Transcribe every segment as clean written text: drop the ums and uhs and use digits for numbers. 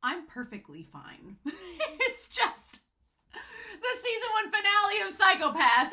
I'm perfectly fine. It's just the season 1 finale of Psycho-Pass.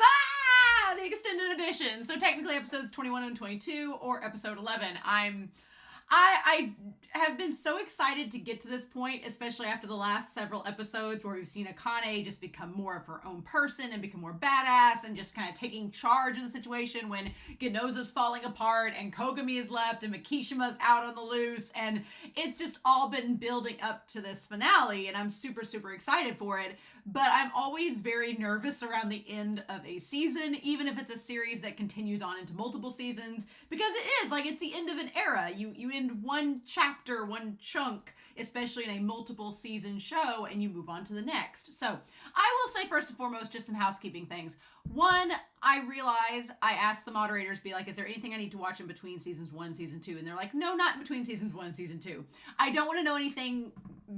The extended edition. So technically episodes 21 and 22 or episode 11. I have been so excited to get to this point, especially after the last several episodes where we've seen Akane just become more of her own person and become more badass and just kind of taking charge of the situation when Ginoza's falling apart and Kogami is left and Mikishima's out on the loose, and it's just all been building up to this finale, and I'm super, super excited for it. But I'm always very nervous around the end of a season, even if it's a series that continues on into multiple seasons, because it is like it's the end of an era. You end one chapter, one chunk, especially in a multiple season show, and you move on to the next. So I will say first and foremost, just some housekeeping things. One, I realize I asked the moderators, be like, is there anything I need to watch in between seasons 1 and season 2? And they're like, no, not in between seasons 1 and season 2. I don't want to know anything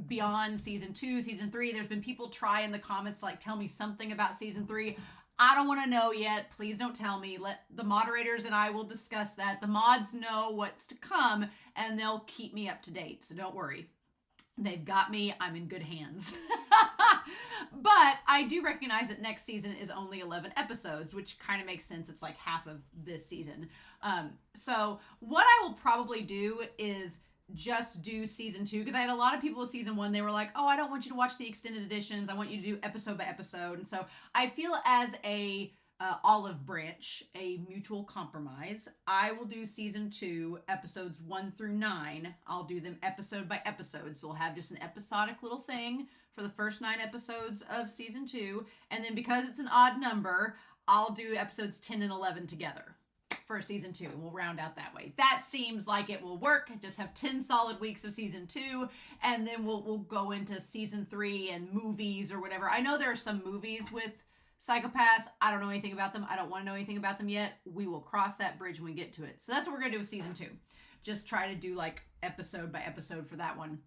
beyond season 2, season 3. There's been people try in the comments to like tell me something about season 3. I don't want to know yet. Please don't tell me. Let the moderators and I will discuss that. The mods know what's to come and they'll keep me up to date. So don't worry. They've got me. I'm in good hands. But I do recognize that next season is only 11 episodes, which kind of makes sense. It's like half of this season. So what I will probably do is just do season 2, because I had a lot of people with season 1, they were like, oh, I don't want you to watch the extended editions. I want you to do episode by episode. And so I feel as a olive branch, a mutual compromise, I will do season 2, episodes 1 through 9. I'll do them episode by episode. So we'll have just an episodic little thing for the first 9 episodes of season 2. And then because it's an odd number, I'll do episodes 10 and 11 together for season 2, and we'll round out that way. That seems like it will work. Just have 10 solid weeks of season 2, and then we'll go into season 3 and movies or whatever. I know there are some movies with Psycho-Pass. I don't know anything about them. I don't want to know anything about them yet. We will cross that bridge when we get to it. So that's what we're going to do with season 2. Just try to do like episode by episode for that one.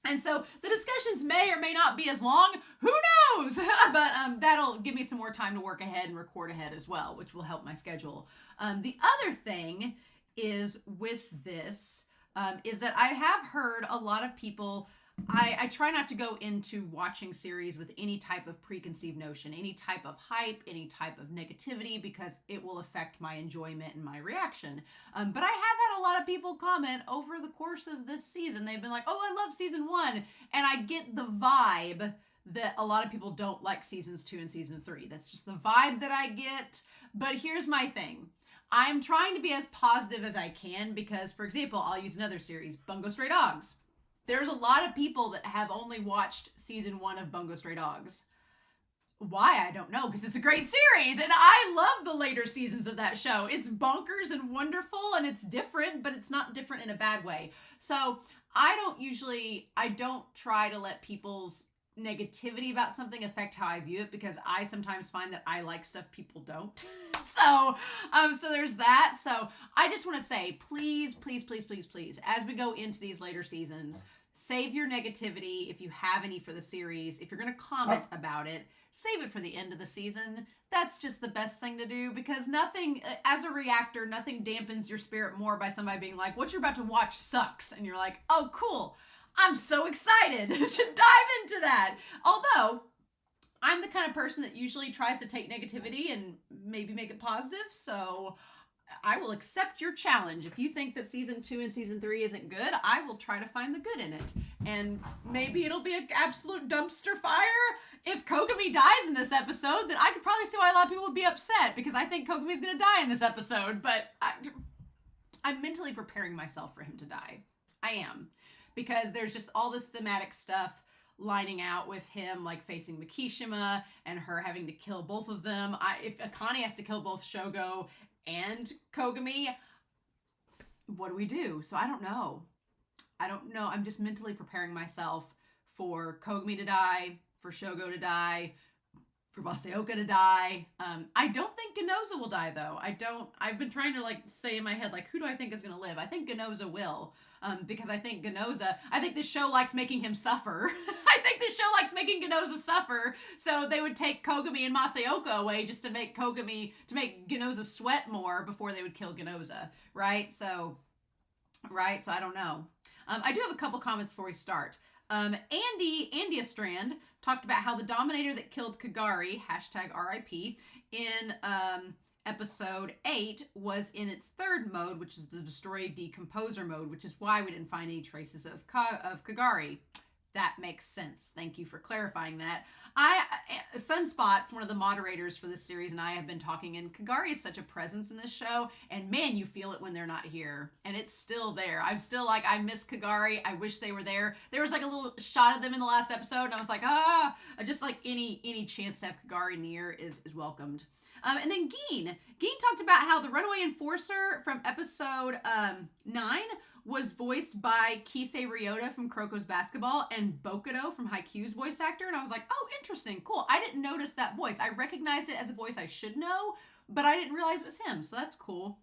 And so the discussions may or may not be as long. Who knows? But that'll give me some more time to work ahead and record ahead as well, which will help my schedule. The other thing is with this is that I have heard a lot of people, I try not to go into watching series with any type of preconceived notion, any type of hype, any type of negativity, because it will affect my enjoyment and my reaction. But I have had a lot of people comment over the course of this season. They've been like, oh, I love season 1. And I get the vibe that a lot of people don't like seasons 2 and season 3. That's just the vibe that I get. But here's my thing. I'm trying to be as positive as I can because, for example, I'll use another series, Bungo Stray Dogs. There's a lot of people that have only watched season 1 of Bungo Stray Dogs. Why? I don't know, because it's a great series, and I love the later seasons of that show. It's bonkers and wonderful, and it's different, but it's not different in a bad way. So I don't try to let people's negativity about something affect how I view it, because I sometimes find that I like stuff people don't. So there's that. So I just want to say, please, please, please, please, please, as we go into these later seasons, save your negativity if you have any for the series. If you're going to comment about it, save it for the end of the season. That's just the best thing to do, because nothing, as a reactor, nothing dampens your spirit more by somebody being like, what you're about to watch sucks. And you're like, oh, cool. I'm so excited to dive into that. Although I'm the kind of person that usually tries to take negativity and maybe make it positive. So I will accept your challenge. If you think that season 2 and season 3 isn't good, I will try to find the good in it. And maybe it'll be an absolute dumpster fire. If Kogami dies in this episode, then I could probably see why a lot of people would be upset, because I think Kogami's going to die in this episode. But I'm mentally preparing myself for him to die. I am. Because there's just all this thematic stuff lining out with him, like facing Mikishima and her having to kill both of them. If Akane has to kill both Shogo and Kogami, what do we do? So I don't know. I'm just mentally preparing myself for Kogami to die, for Shogo to die, for Masaoka to die. I don't think Ginoza will die, though. I've been trying to say in my head, who do I think is going to live? I think Ginoza will. Because I think this show likes making him suffer. I think this show likes making Ginoza suffer. So they would take Kogami and Masaoka away just to make Ginoza sweat more before they would kill Ginoza. Right? So I don't know. I do have a couple comments before we start. Andy Strand talked about how the Dominator that killed Kogari, hashtag RIP, in episode 8 was in its third mode, which is the Destroy Decomposer mode, which is why we didn't find any traces of Kogari. That makes sense. Thank you for clarifying that. Sunspots, one of the moderators for this series, and I have been talking, and Kogari is such a presence in this show, and man, you feel it when they're not here, and it's still there. I'm still like, I miss Kogari. I wish they were there. There was like a little shot of them in the last episode, and I was like, just like any chance to have Kogari near is welcomed. And then Geen talked about how the Runaway Enforcer from episode 9 was voiced by Kisei Ryota from Kuroko's Basketball and Bokudo from Haikyuu's voice actor. And I was like, oh, interesting, cool. I didn't notice that voice. I recognized it as a voice I should know, but I didn't realize it was him. So that's cool.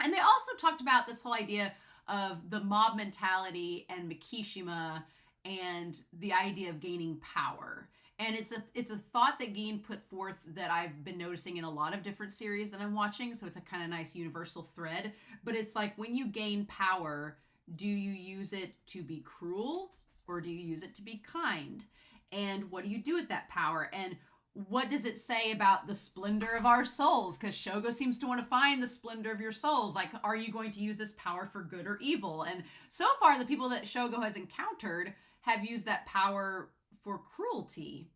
And they also talked about this whole idea of the mob mentality and Mishima and the idea of gaining power. And it's a thought that Geen put forth that I've been noticing in a lot of different series that I'm watching. So it's a kind of nice universal thread. But it's like, when you gain power, do you use it to be cruel or do you use it to be kind? And what do you do with that power? And what does it say about the splendor of our souls? Because Shogo seems to want to find the splendor of your souls. Like, are you going to use this power for good or evil? And so far, the people that Shogo has encountered have used that power for cruelty.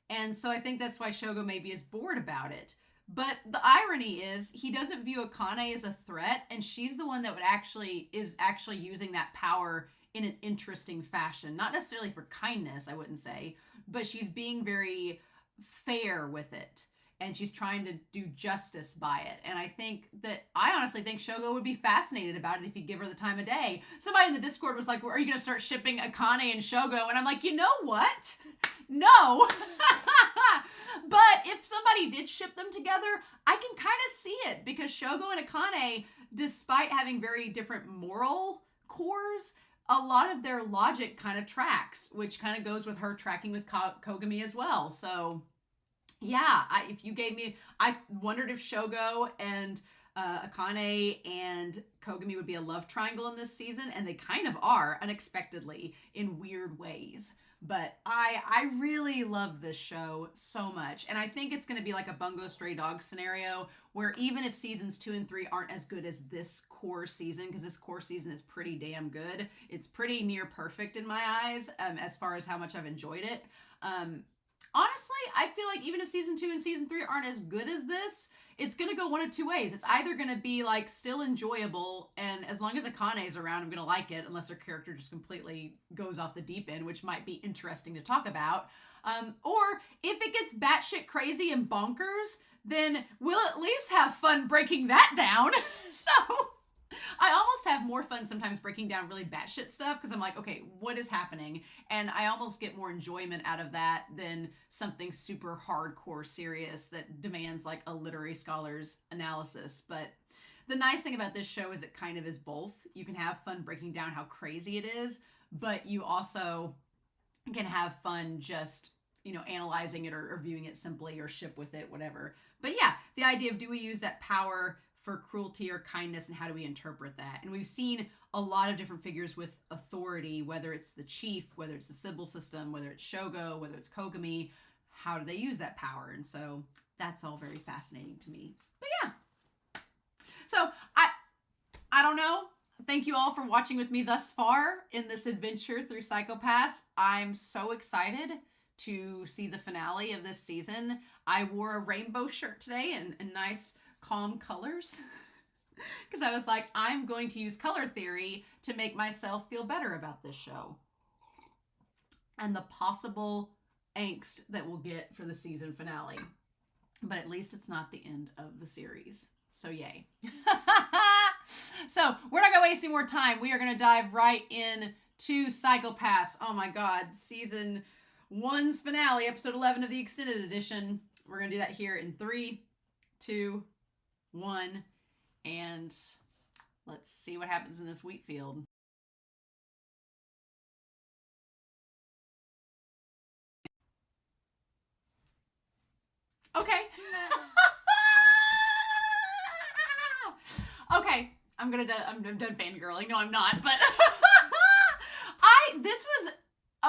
And so I think that's why Shogo maybe is bored about it. But the irony is, he doesn't view Akane as a threat, and she's the one that is actually using that power in an interesting fashion. Not necessarily for kindness, I wouldn't say, but she's being very fair with it. And she's trying to do justice by it. And I honestly think Shogo would be fascinated about it if you give her the time of day. Somebody in the Discord was like, well, are you going to start shipping Akane and Shogo? And I'm like, you know what? No. But if somebody did ship them together, I can kind of see it. Because Shogo and Akane, despite having very different moral cores, a lot of their logic kind of tracks, which kind of goes with her tracking with Kogami as well. So yeah, if you gave me, I wondered if Shogo and Akane and Kogami would be a love triangle in this season, and they kind of are, unexpectedly, in weird ways. But I really love this show so much, and I think it's going to be like a Bungo Stray Dogs scenario, where even if seasons 2 and 3 aren't as good as this core season, because this core season is pretty damn good, it's pretty near perfect in my eyes, as far as how much I've enjoyed it. Honestly, I feel like even if season 2 and season 3 aren't as good as this, it's going to go one of two ways. It's either going to be like still enjoyable, and as long as Akane is around, I'm going to like it, unless her character just completely goes off the deep end, which might be interesting to talk about. Or if it gets batshit crazy and bonkers, then we'll at least have fun breaking that down. So I almost have more fun sometimes breaking down really batshit stuff, because I'm like, okay, what is happening? And I almost get more enjoyment out of that than something super hardcore serious that demands like a literary scholar's analysis. But the nice thing about this show is it kind of is both. You can have fun breaking down how crazy it is, but you also can have fun just, analyzing it or viewing it simply, or ship with it, whatever. But yeah, the idea of, do we use that power for cruelty or kindness, and how do we interpret that? And we've seen a lot of different figures with authority, whether it's the chief, whether it's the Sybil system, whether it's Shogo, whether it's Kogami. How do they use that power? And so that's all very fascinating to me. But yeah. So I don't know. Thank you all for watching with me thus far in this adventure through Psycho-Pass. I'm so excited to see the finale of this season. I wore a rainbow shirt today and nice calm colors, because I was like, I'm going to use color theory to make myself feel better about this show and the possible angst that we'll get for the season finale. But at least it's not the end of the series, so yay. So we're not gonna waste any more time. We are gonna dive right in to Psycho-Pass. Oh my god, season 1's finale, episode 11 of the extended edition. We're gonna do that here in 3, 2, 1, and let's see what happens in this wheat field. Okay. Okay, I'm done fangirling. No, I'm not, but this was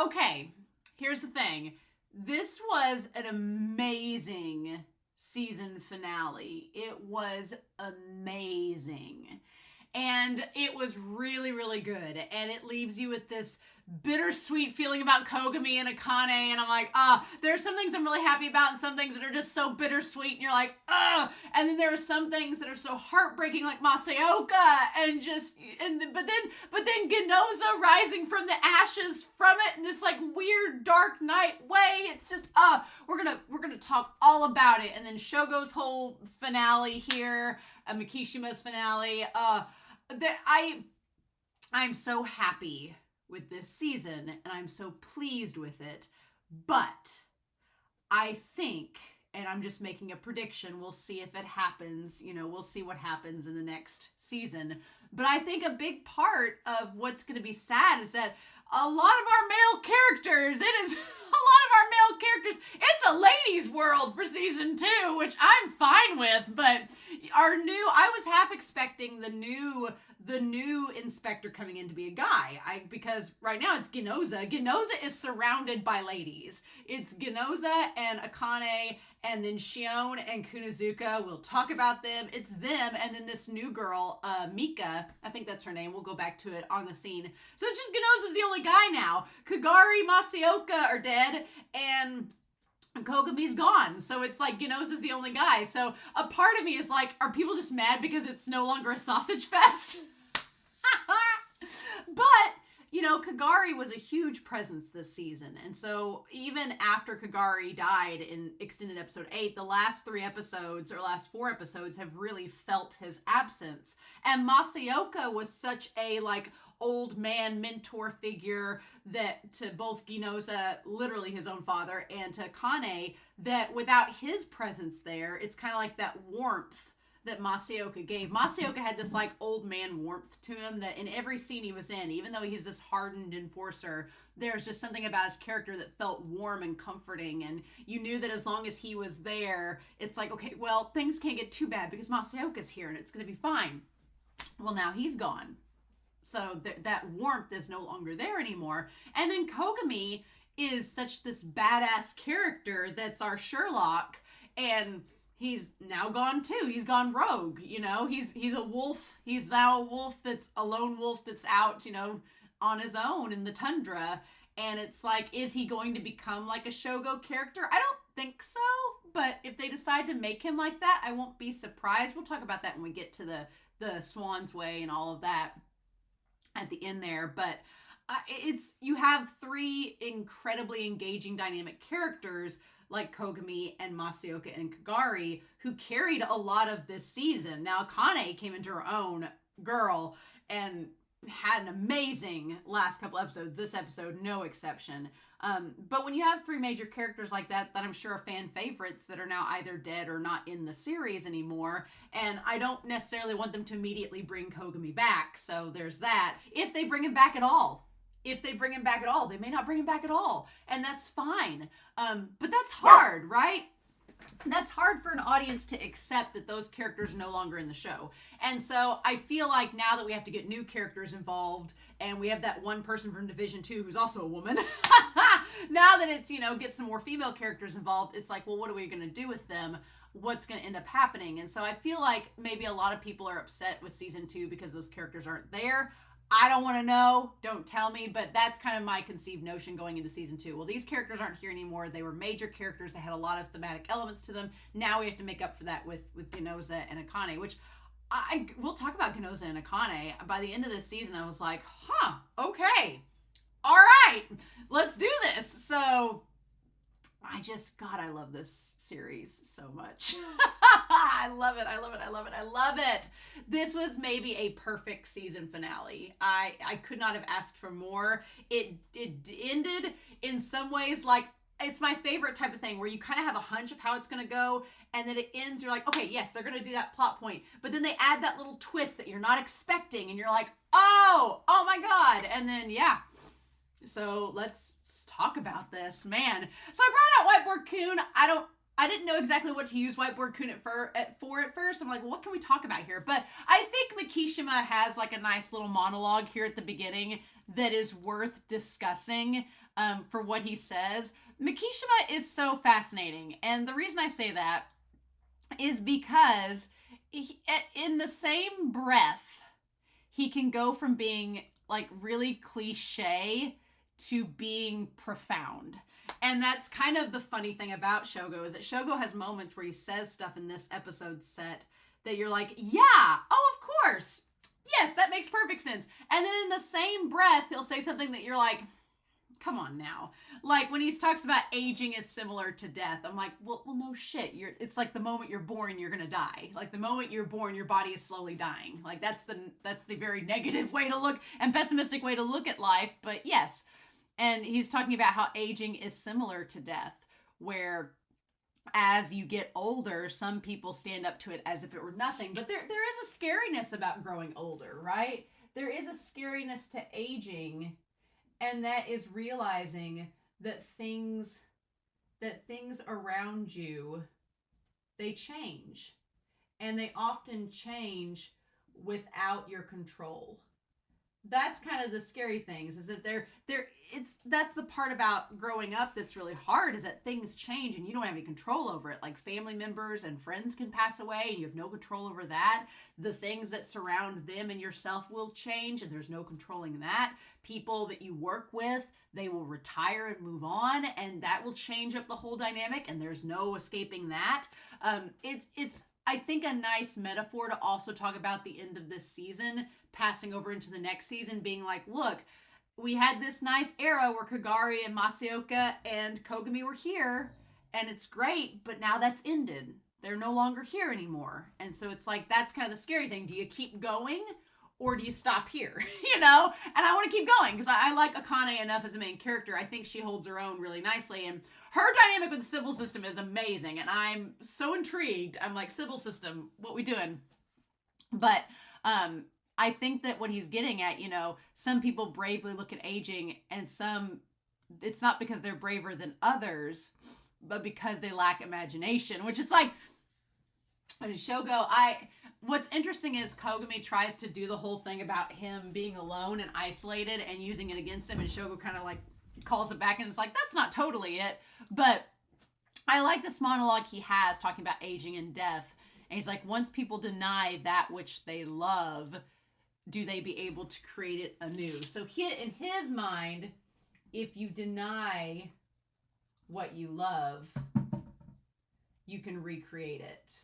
Okay, here's the thing. This was an amazing season finale. It was amazing. And it was really, really good. And it leaves you with this bittersweet feeling about Kogami and Akane. And I'm like, there's some things I'm really happy about and some things that are just so bittersweet. And you're like, And then there are some things that are so heartbreaking, like Masaoka. But then Ginoza rising from the ashes from it in this like weird dark night way. It's just, we're gonna talk all about it. And then Shogo's whole finale here, Mikishima's finale, I'm so happy with this season and I'm so pleased with it, but I think, and I'm just making a prediction, we'll see if it happens, we'll see what happens in the next season, but I think a big part of what's going to be sad is that a lot of our male characters, it's a ladies' world for season 2, which I'm fine with, but I was half expecting the new inspector coming in to be a guy. Because right now it's Ginoza. Ginoza is surrounded by ladies. It's Ginoza and Akane, and then Shion and Kunozuka. We'll talk about them. It's them, and then this new girl, Mika, I think that's her name. We'll go back to it on the scene. So it's just Ginoza's the only guy now. Kogari, Masaoka are dead, and Kogami's gone. So it's like Ginoza's the only guy. So a part of me is like, are people just mad because it's no longer a sausage fest? But, Kogari was a huge presence this season. And so even after Kogari died in extended episode 8, the last 4 episodes have really felt his absence. And Masaoka was such a old man mentor figure that to both Ginoza, literally his own father, and to Akane, that without his presence there, it's kind of like that warmth that Masaoka gave. Masaoka had this old man warmth to him that in every scene he was in, even though he's this hardened enforcer, there's just something about his character that felt warm and comforting, and you knew that as long as he was there, it's like, okay, well, things can't get too bad because Masaoka's here and it's going to be fine. Well, now he's gone. So that warmth is no longer there anymore. And then Kogami is such this badass character that's our Sherlock, and he's now gone too. He's gone rogue, he's a wolf. He's now a wolf that's a lone wolf that's out, on his own in the tundra. And it's like, is he going to become like a Shogo character? I don't think so. But if they decide to make him like that, I won't be surprised. We'll talk about that when we get to the Swan's Way and all of that at the end there. But you have 3 incredibly engaging dynamic characters like Kogami and Masaoka and Kogari, who carried a lot of this season. Now, Akane came into her own girl and had an amazing last couple episodes. This episode, no exception. But when you have 3 major characters like that I'm sure are fan favorites that are now either dead or not in the series anymore, and I don't necessarily want them to immediately bring Kogami back, so there's that. If they bring him back at all. They may not bring him back at all, and that's fine. But that's hard, right? That's hard for an audience to accept that those characters are no longer in the show. And so I feel like now that we have to get new characters involved, and we have that one person from Division 2 who's also a woman, now that it's, get some more female characters involved, it's like, well, what are we going to do with them? What's going to end up happening? And so I feel like maybe a lot of people are upset with season 2 because those characters aren't there. I don't want to know. Don't tell me. But that's kind of my conceived notion going into season 2. Well, these characters aren't here anymore. They were major characters. They had a lot of thematic elements to them. Now we have to make up for that with Ginoza and Akane, which we'll talk about Ginoza and Akane. By the end of this season, I was like, okay. All right, let's do this. So I love this series so much. I love it. This was maybe a perfect season finale. I could not have asked for more. It ended in some ways like, it's my favorite type of thing where you kind of have a hunch of how it's going to go, and then it ends, you're like, okay, yes, they're going to do that plot point. But then they add that little twist that you're not expecting, and you're like, oh my God. And then, yeah. So let's talk about this, man. So I brought out Whiteboard Kun. I didn't know exactly what to use Whiteboard Kun for at first. I'm like, well, what can we talk about here? But I think Mishima has like a nice little monologue here at the beginning that is worth discussing. for what he says. Mishima is so fascinating. And the reason I say that is because in the same breath, he can go from being like really cliche to being profound. And that's kind of the funny thing about Shogo, is that Shogo has moments where he says stuff in this episode set that you're like, yeah, oh, of course. Yes, that makes perfect sense. And then in the same breath, he'll say something that you're like, come on now. Like when he talks about aging is similar to death, I'm like, well, no shit. It's like the moment you're born, you're gonna die. Like the moment you're born, your body is slowly dying. Like that's the very negative way to look and pessimistic way to look at life. But yes, and he's talking about how aging is similar to death, where as you get older, some people stand up to it as if it were nothing. But there is a scariness about growing older, right? There is a scariness to aging. And that is realizing that things around you, they change. And they often change without your control. That's kind of the scary things, is that that's the part about growing up that's really hard, is that things change and you don't have any control over it. Like family members and friends can pass away and you have no control over that. The things that surround them and yourself will change and there's no controlling that. People that you work with, they will retire and move on, and that will change up the whole dynamic, and there's no escaping that. It's I think a nice metaphor to also talk about the end of this season, passing over into the next season, being like, look, we had this nice era where Kogami and Masaoka and Kogami were here, and it's great, but now that's ended. They're no longer here anymore. And so it's like, that's kind of the scary thing. Do you keep going, or do you stop here? You know? And I want to keep going, because I like Akane enough as a main character. I think she holds her own really nicely, and her dynamic with the Sybil system is amazing, and I'm so intrigued. I'm like, Sybil system, what we doing? But I think that what he's getting at, you know, some people bravely look at aging, and some, it's not because they're braver than others, but because they lack imagination, which it's like, Shogo, what's interesting is Kogami tries to do the whole thing about him being alone and isolated and using it against him, and Shogo kind of like calls it back, and it's like, that's not totally it. But I like this monologue he has talking about aging and death, and he's like, once people deny that which they love, do they be able to create it anew? So in his mind, if you deny what you love, you can recreate it.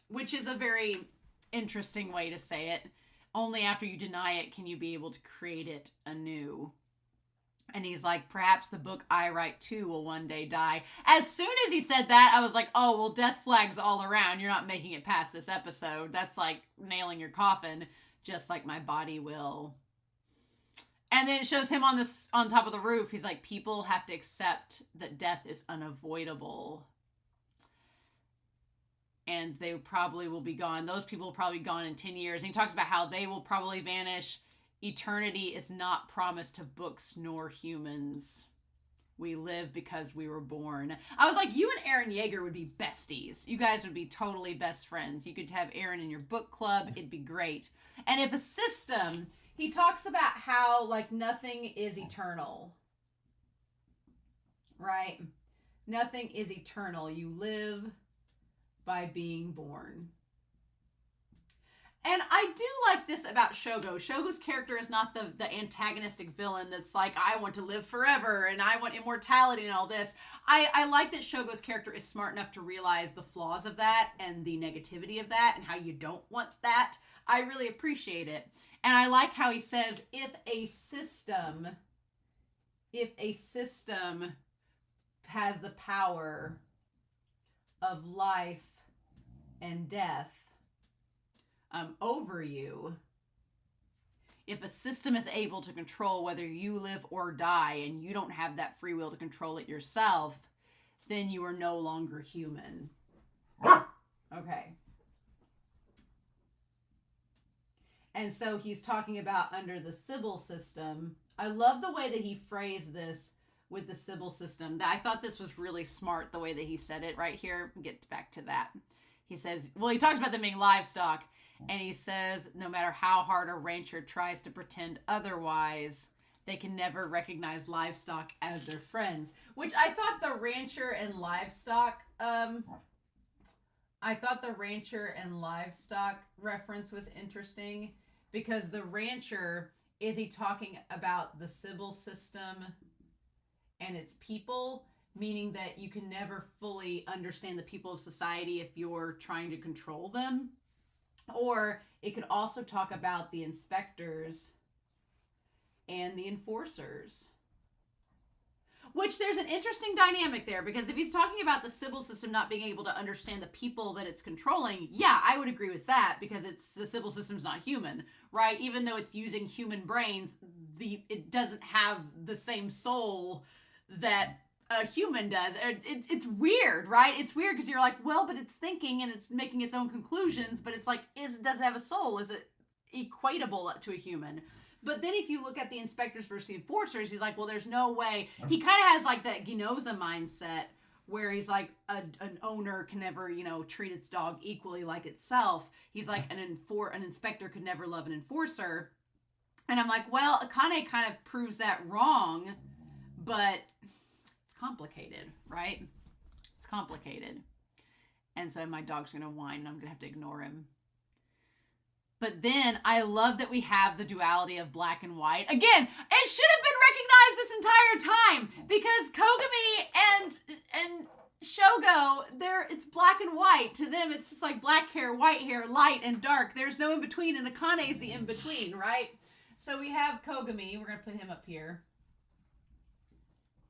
Which is a very interesting way to say it. Only after you deny it can you be able to create it anew. And he's like, perhaps the book I write too will one day die. As soon as he said that, I was like, oh, well, death flags all around. You're not making it past this episode. That's like nailing your coffin, just like my body will. And then it shows him on top of the roof. He's like, people have to accept that death is unavoidable. And they probably will be gone. Those people will probably be gone in 10 years. And he talks about how they will probably vanish. Eternity is not promised to books nor humans. We live because we were born. I was like, you and Aaron Yeager would be besties. You guys would be totally best friends. You could have Aaron in your book club. It'd be great. And if a system, he talks about how like nothing is eternal. Right? Nothing is eternal. You live by being born. And I do like this about Shogo. Shogo's character is not the antagonistic villain that's like, I want to live forever and I want immortality and all this. I like that Shogo's character is smart enough to realize the flaws of that and the negativity of that and how you don't want that. I really appreciate it. And I like how he says, if a system has the power of life and death over you, if a system is able to control whether you live or die and you don't have that free will to control it yourself, then you are no longer human. Okay. And so he's talking about under the Sybil system. I love the way that he phrased this with the Sybil system. I thought this was really smart, the way that he said it right here. Get back to that. He says, well, he talks about them being livestock, and he says, no matter how hard a rancher tries to pretend otherwise, They can never recognize livestock as their friends, which I thought the rancher and livestock reference was interesting, because the rancher, is he talking about the Sybil system and its people, meaning that you can never fully understand the people of society if you're trying to control them? Or it could also talk about the inspectors and the enforcers. Which there's an interesting dynamic there, because if he's talking about the Sybil system not being able to understand the people that it's controlling, yeah, I would agree with that, because the Sybil system's not human, right? Even though it's using human brains, it doesn't have the same soul that a human does. It's weird, right? It's weird because you're like, well, but it's thinking and it's making its own conclusions, but it's like, does it have a soul? Is it equatable to a human? But then if you look at the inspectors versus the enforcers, he's like, well, there's no way. He kind of has like that Ginoza mindset where he's like, an owner can never, treat its dog equally like itself. He's like, an inspector could never love an enforcer. And I'm like, well, Akane kind of proves that wrong, but it's complicated, right? It's complicated. And so my dog's going to whine and I'm going to have to ignore him. But then I love that we have the duality of black and white. Again, it should have been recognized this entire time, because Kogami and Shogo, it's black and white. To them, it's just like black hair, white hair, light and dark. There's no in between, and Akane is the in between, right? So we have Kogami. We're going to put him up here.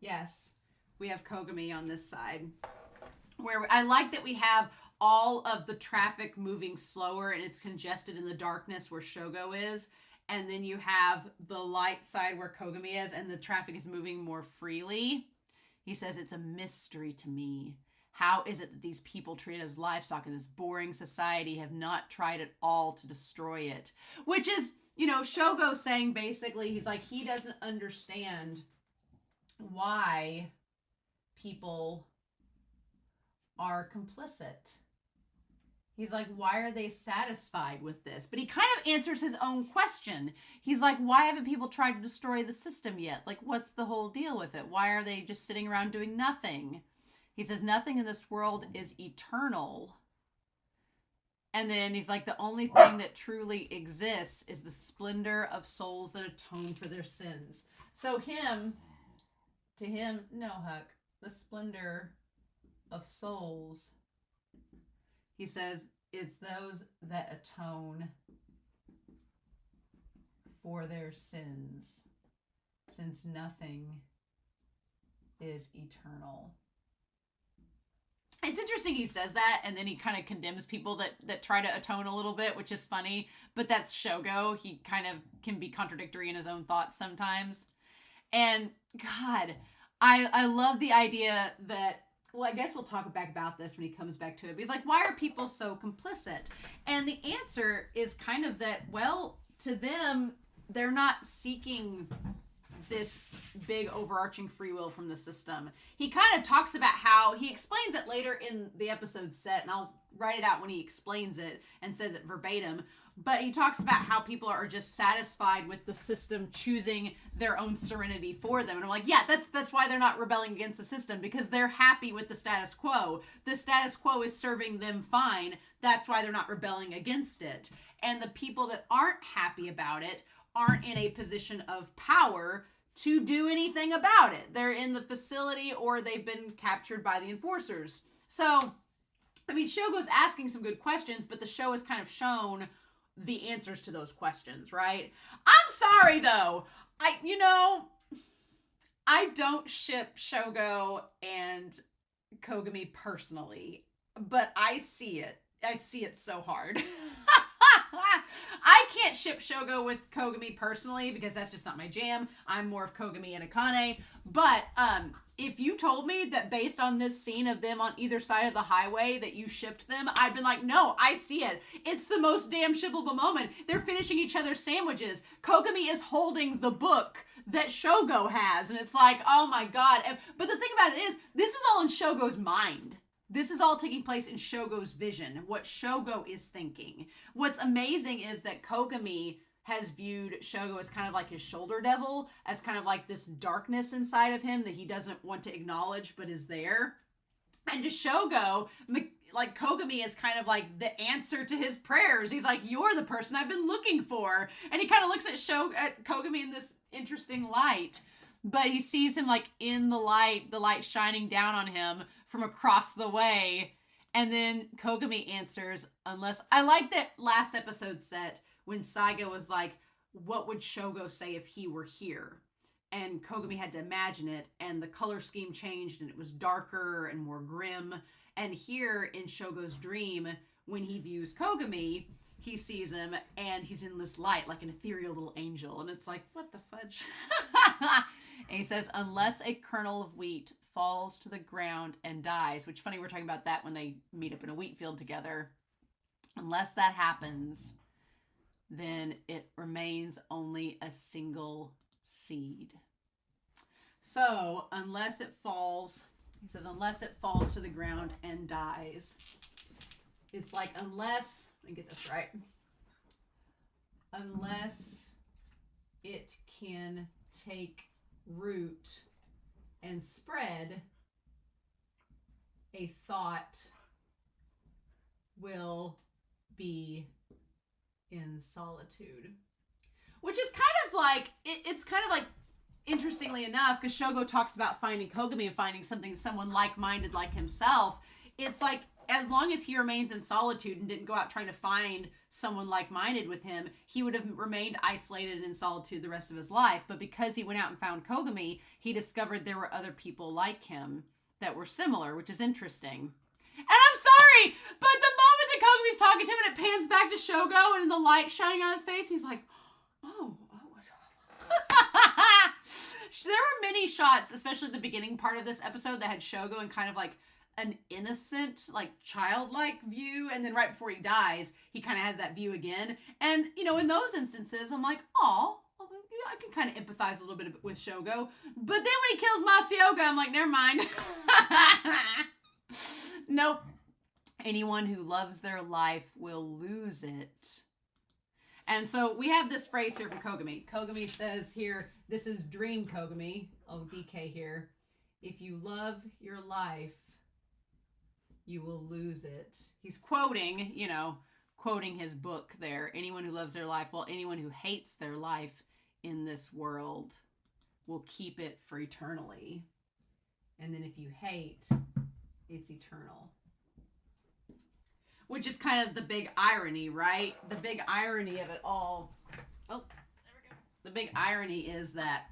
Yes, we have Kogami on this side. Where I like that we have all of the traffic moving slower and it's congested in the darkness where Shogo is. And then you have the light side where Kogami is, and the traffic is moving more freely. He says, it's a mystery to me. How is it that these people treated as livestock in this boring society have not tried at all to destroy it? Which is, Shogo saying basically, he's like, he doesn't understand why people are complicit. He's like, why are they satisfied with this? But he kind of answers his own question. He's like, why haven't people tried to destroy the system yet? Like, what's the whole deal with it? Why are they just sitting around doing nothing? He says, nothing in this world is eternal. And then he's like, the only thing that truly exists is the splendor of souls that atone for their sins. So to him, no, Huck, the splendor of souls, he says, it's those that atone for their sins, since nothing is eternal. It's interesting he says that, and then he kind of condemns people that try to atone a little bit, which is funny, but that's Shogo. He kind of can be contradictory in his own thoughts sometimes. And God, I love the idea that, well, I guess we'll talk back about this when he comes back to it. But he's like, why are people so complicit? And the answer is kind of that, well, to them, they're not seeking this big overarching free will from the system. He kind of talks about how, he explains it later in the episode set, and I'll write it out when he explains it and says it verbatim. But he talks about how people are just satisfied with the system choosing their own serenity for them. And I'm like, yeah, that's why they're not rebelling against the system, because they're happy with the status quo. The status quo is serving them fine. That's why they're not rebelling against it. And the people that aren't happy about it aren't in a position of power to do anything about it. They're in the facility or they've been captured by the enforcers. So, I mean, Shogo's asking some good questions, but the show has kind of shown the answers to those questions, right? I'm sorry though. I don't ship Shogo and Kogami personally, but I see it. I see it so hard. I can't ship Shogo with Kogami personally because that's just not my jam. I'm more of Kogami and Akane. But if you told me that based on this scene of them on either side of the highway that you shipped them, I'd been like, no, I see it. It's the most damn shippable moment. They're finishing each other's sandwiches. Kogami is holding the book that Shogo has. And it's like, oh my God. But the thing about it is, this is all in Shogo's mind. This is all taking place in Shogo's vision, what Shogo is thinking. What's amazing is that Kogami has viewed Shogo as kind of like his shoulder devil, as kind of like this darkness inside of him that he doesn't want to acknowledge but is there. And to Shogo, like Kogami is kind of like the answer to his prayers. He's like, you're the person I've been looking for. And he kind of looks at Kogami in this interesting light. But he sees him like in the light shining down on him from across the way. And then Kogami answers, unless... I like that last episode set when Saiga was like, what would Shogo say if he were here? And Kogami had to imagine it, and the color scheme changed, and it was darker and more grim. And here in Shogo's dream, when he views Kogami, he sees him, and he's in this light, like an ethereal little angel. And it's like, what the fudge? And he says, unless a kernel of wheat falls to the ground and dies, which funny, we're talking about that when they meet up in a wheat field together. Unless that happens, then it remains only a single seed. So, unless it falls, he says, unless it falls to the ground and dies. It's like, unless, let me get this right. Unless it can take root and spread, a thought will be in solitude. Which is kind of like, it's kind of like, interestingly enough, because Shogo talks about finding Kogami and finding someone like-minded like himself. It's like, as long as he remains in solitude and didn't go out trying to find someone like-minded with him, he would have remained isolated in solitude the rest of his life. But because he went out and found Kogami, he discovered there were other people like him that were similar, which is interesting. And I'm sorry, but the moment that Kogami's talking to him and it pans back to Shogo and the light shining on his face, he's like, oh. There were many shots, especially the beginning part of this episode, that had Shogo in kind of like an innocent, like childlike view. And then right before he dies, he kind of has that view again. And, you know, in those instances, I'm like, oh, I can kind of empathize a little bit with Shogo. But then when he kills Masaoka, I'm like, never mind. Nope. Anyone who loves their life will lose it. And so we have this phrase here from Kogami. Kogami says here, this is Dream Kogami. Oh, DK here. If you love your life, you will lose it. He's quoting, quoting his book there. Anyone who loves their life, well, anyone who hates their life in this world will keep it for eternally. And then if you hate, it's eternal. Which is kind of the big irony, right? The big irony of it all. Oh, there we go. The big irony is that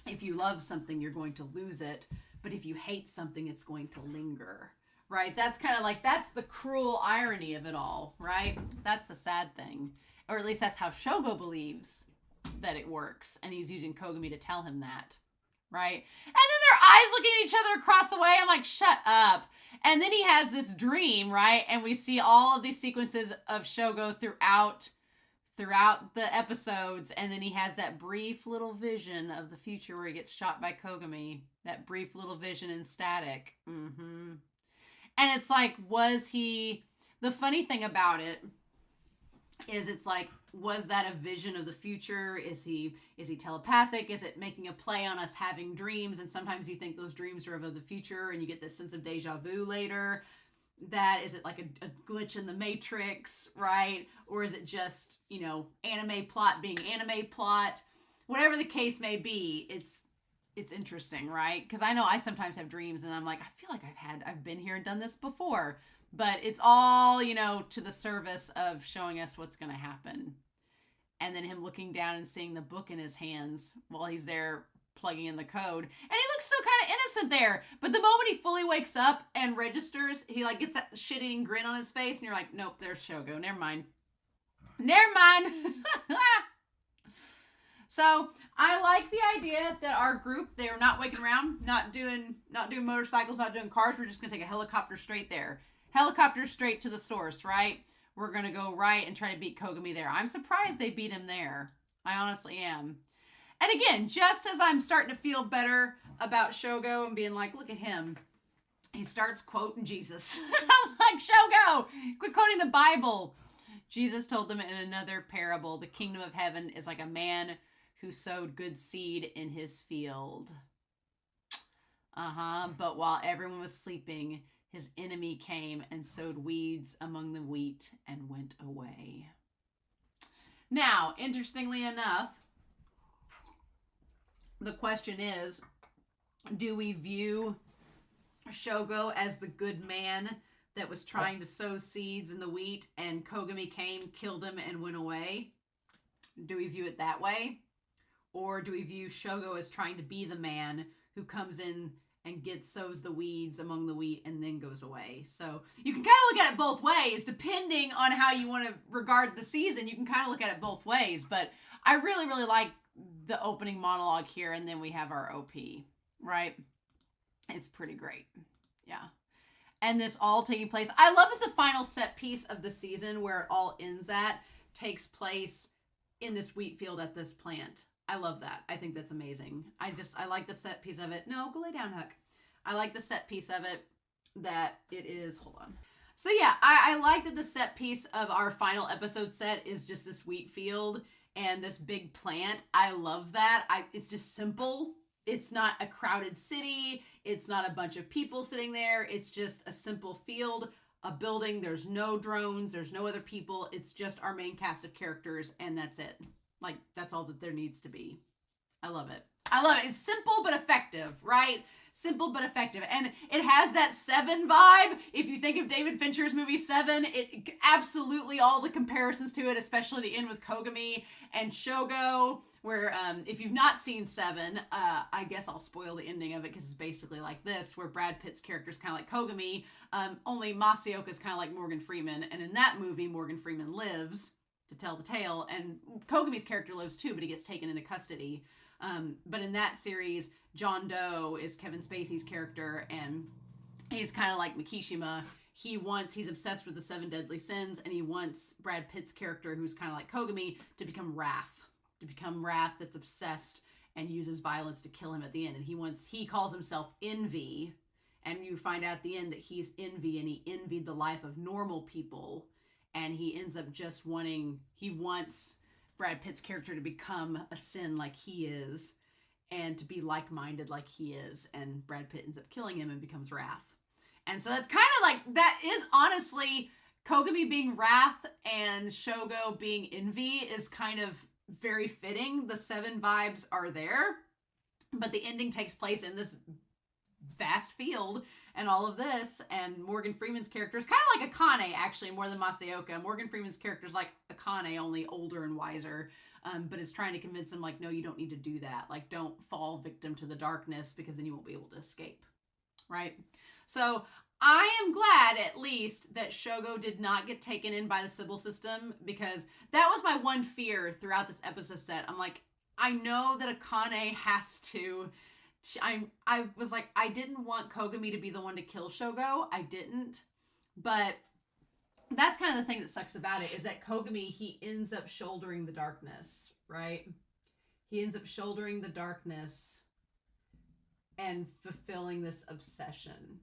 if you love something, you're going to lose it. But if you hate something, it's going to linger, right? That's kind of like, that's the cruel irony of it all, right? That's the sad thing. Or at least that's how Shogo believes that it works. And he's using Kogami to tell him that, right? And then their eyes looking at each other across the way. I'm like, shut up. And then he has this dream, right? And we see all of these sequences of Shogo throughout the episodes. And then he has that brief little vision of the future where he gets shot by Kogami. That brief little vision in static. Mm-hmm. And it's like, the funny thing about it is it's like, was that a vision of the future? Is he telepathic? Is it making a play on us having dreams? And sometimes you think those dreams are of the future and you get this sense of deja vu later. Is it like a glitch in the Matrix, right? Or is it just, anime plot being anime plot? Whatever the case may be, it's interesting, right? Because I know I sometimes have dreams and I'm like, I feel like I've been here and done this before. But it's all, to the service of showing us what's going to happen. And then him looking down and seeing the book in his hands while he's there plugging in the code. And he looks so kind of innocent there. But the moment he fully wakes up and registers, he like gets that shit-eating grin on his face. And you're like, nope, there's Shogo. Never mind. So I like the idea that our group, they're not waking around, not doing motorcycles, not doing cars. We're just going to take a helicopter straight there. Helicopter straight to the source, right? We're going to go right and try to beat Kogami there. I'm surprised they beat him there. I honestly am. And again, just as I'm starting to feel better about Shogo and being like, look at him. He starts quoting Jesus. I'm like, Shogo, quit quoting the Bible. Jesus told them in another parable, the kingdom of heaven is like a man who sowed good seed in his field. But while everyone was sleeping, his enemy came and sowed weeds among the wheat and went away. Now, interestingly enough, the question is, do we view Shogo as the good man that was trying to sow seeds in the wheat, and Kogami came, killed him, and went away? Do we view it that way? Or do we view Shogo as trying to be the man who comes in and sows the weeds among the wheat and then goes away? So you can kind of look at it both ways, depending on how you want to regard the season. You can kind of look at it both ways, but I really, really like the opening monologue here, and then we have our OP, right? It's pretty great. Yeah. And this all taking place. I love that the final set piece of the season, where it all ends at, takes place in this wheat field at this plant. I love that. I think that's amazing. I like the set piece of it. No, go lay down, Huck. I like the set piece of it that it is, hold on. So yeah, I like that the set piece of our final episode set is just this wheat field and this big plant. I love that. It's just simple. It's not a crowded city. It's not a bunch of people sitting there. It's just a simple field, a building. There's no drones. There's no other people. It's just our main cast of characters, and that's it. Like, that's all that there needs to be. I love it. I love it. It's simple but effective, right? Simple but effective. And it has that Seven vibe. If you think of David Fincher's movie Seven, it absolutely, all the comparisons to it, especially the end with Kogami and Shogo, where if you've not seen Seven, I guess I'll spoil the ending of it because it's basically like this, where Brad Pitt's character is kind of like Kogami, only Masaoka is kind of like Morgan Freeman. And in that movie, Morgan Freeman lives to tell the tale, and Kogami's character lives too, but he gets taken into custody. But in that series, John Doe is Kevin Spacey's character, and he's kind of like Mishima. He's obsessed with the 7 deadly sins, and he wants Brad Pitt's character, who's kind of like Kogami, to become Wrath that's obsessed and uses violence to kill him at the end. And he calls himself Envy, and you find out at the end that he's Envy, and he envied the life of normal people, and he ends up he wants Brad Pitt's character to become a sin like he is, and to be like-minded like he is, and Brad Pitt ends up killing him and becomes Wrath. And so that's kind of like, that is honestly, Kogami being Wrath and Shogo being Envy is kind of very fitting. The 7 vibes are there, but the ending takes place in this vast field and all of this, and Morgan Freeman's character is kind of like Akane, actually, more than Masaoka. Morgan Freeman's character is like Akane, only older and wiser, but is trying to convince him, like, no, you don't need to do that. Like, don't fall victim to the darkness, because then you won't be able to escape, right? So I am glad, at least, that Shogo did not get taken in by the Sybil system, because that was my one fear throughout this episode set. I'm like, I know that Akane has to... I was like, I didn't want Kogami to be the one to kill Shogo. I didn't. But that's kind of the thing that sucks about it, is that Kogami, he ends up shouldering the darkness, right? He ends up shouldering the darkness and fulfilling this obsession.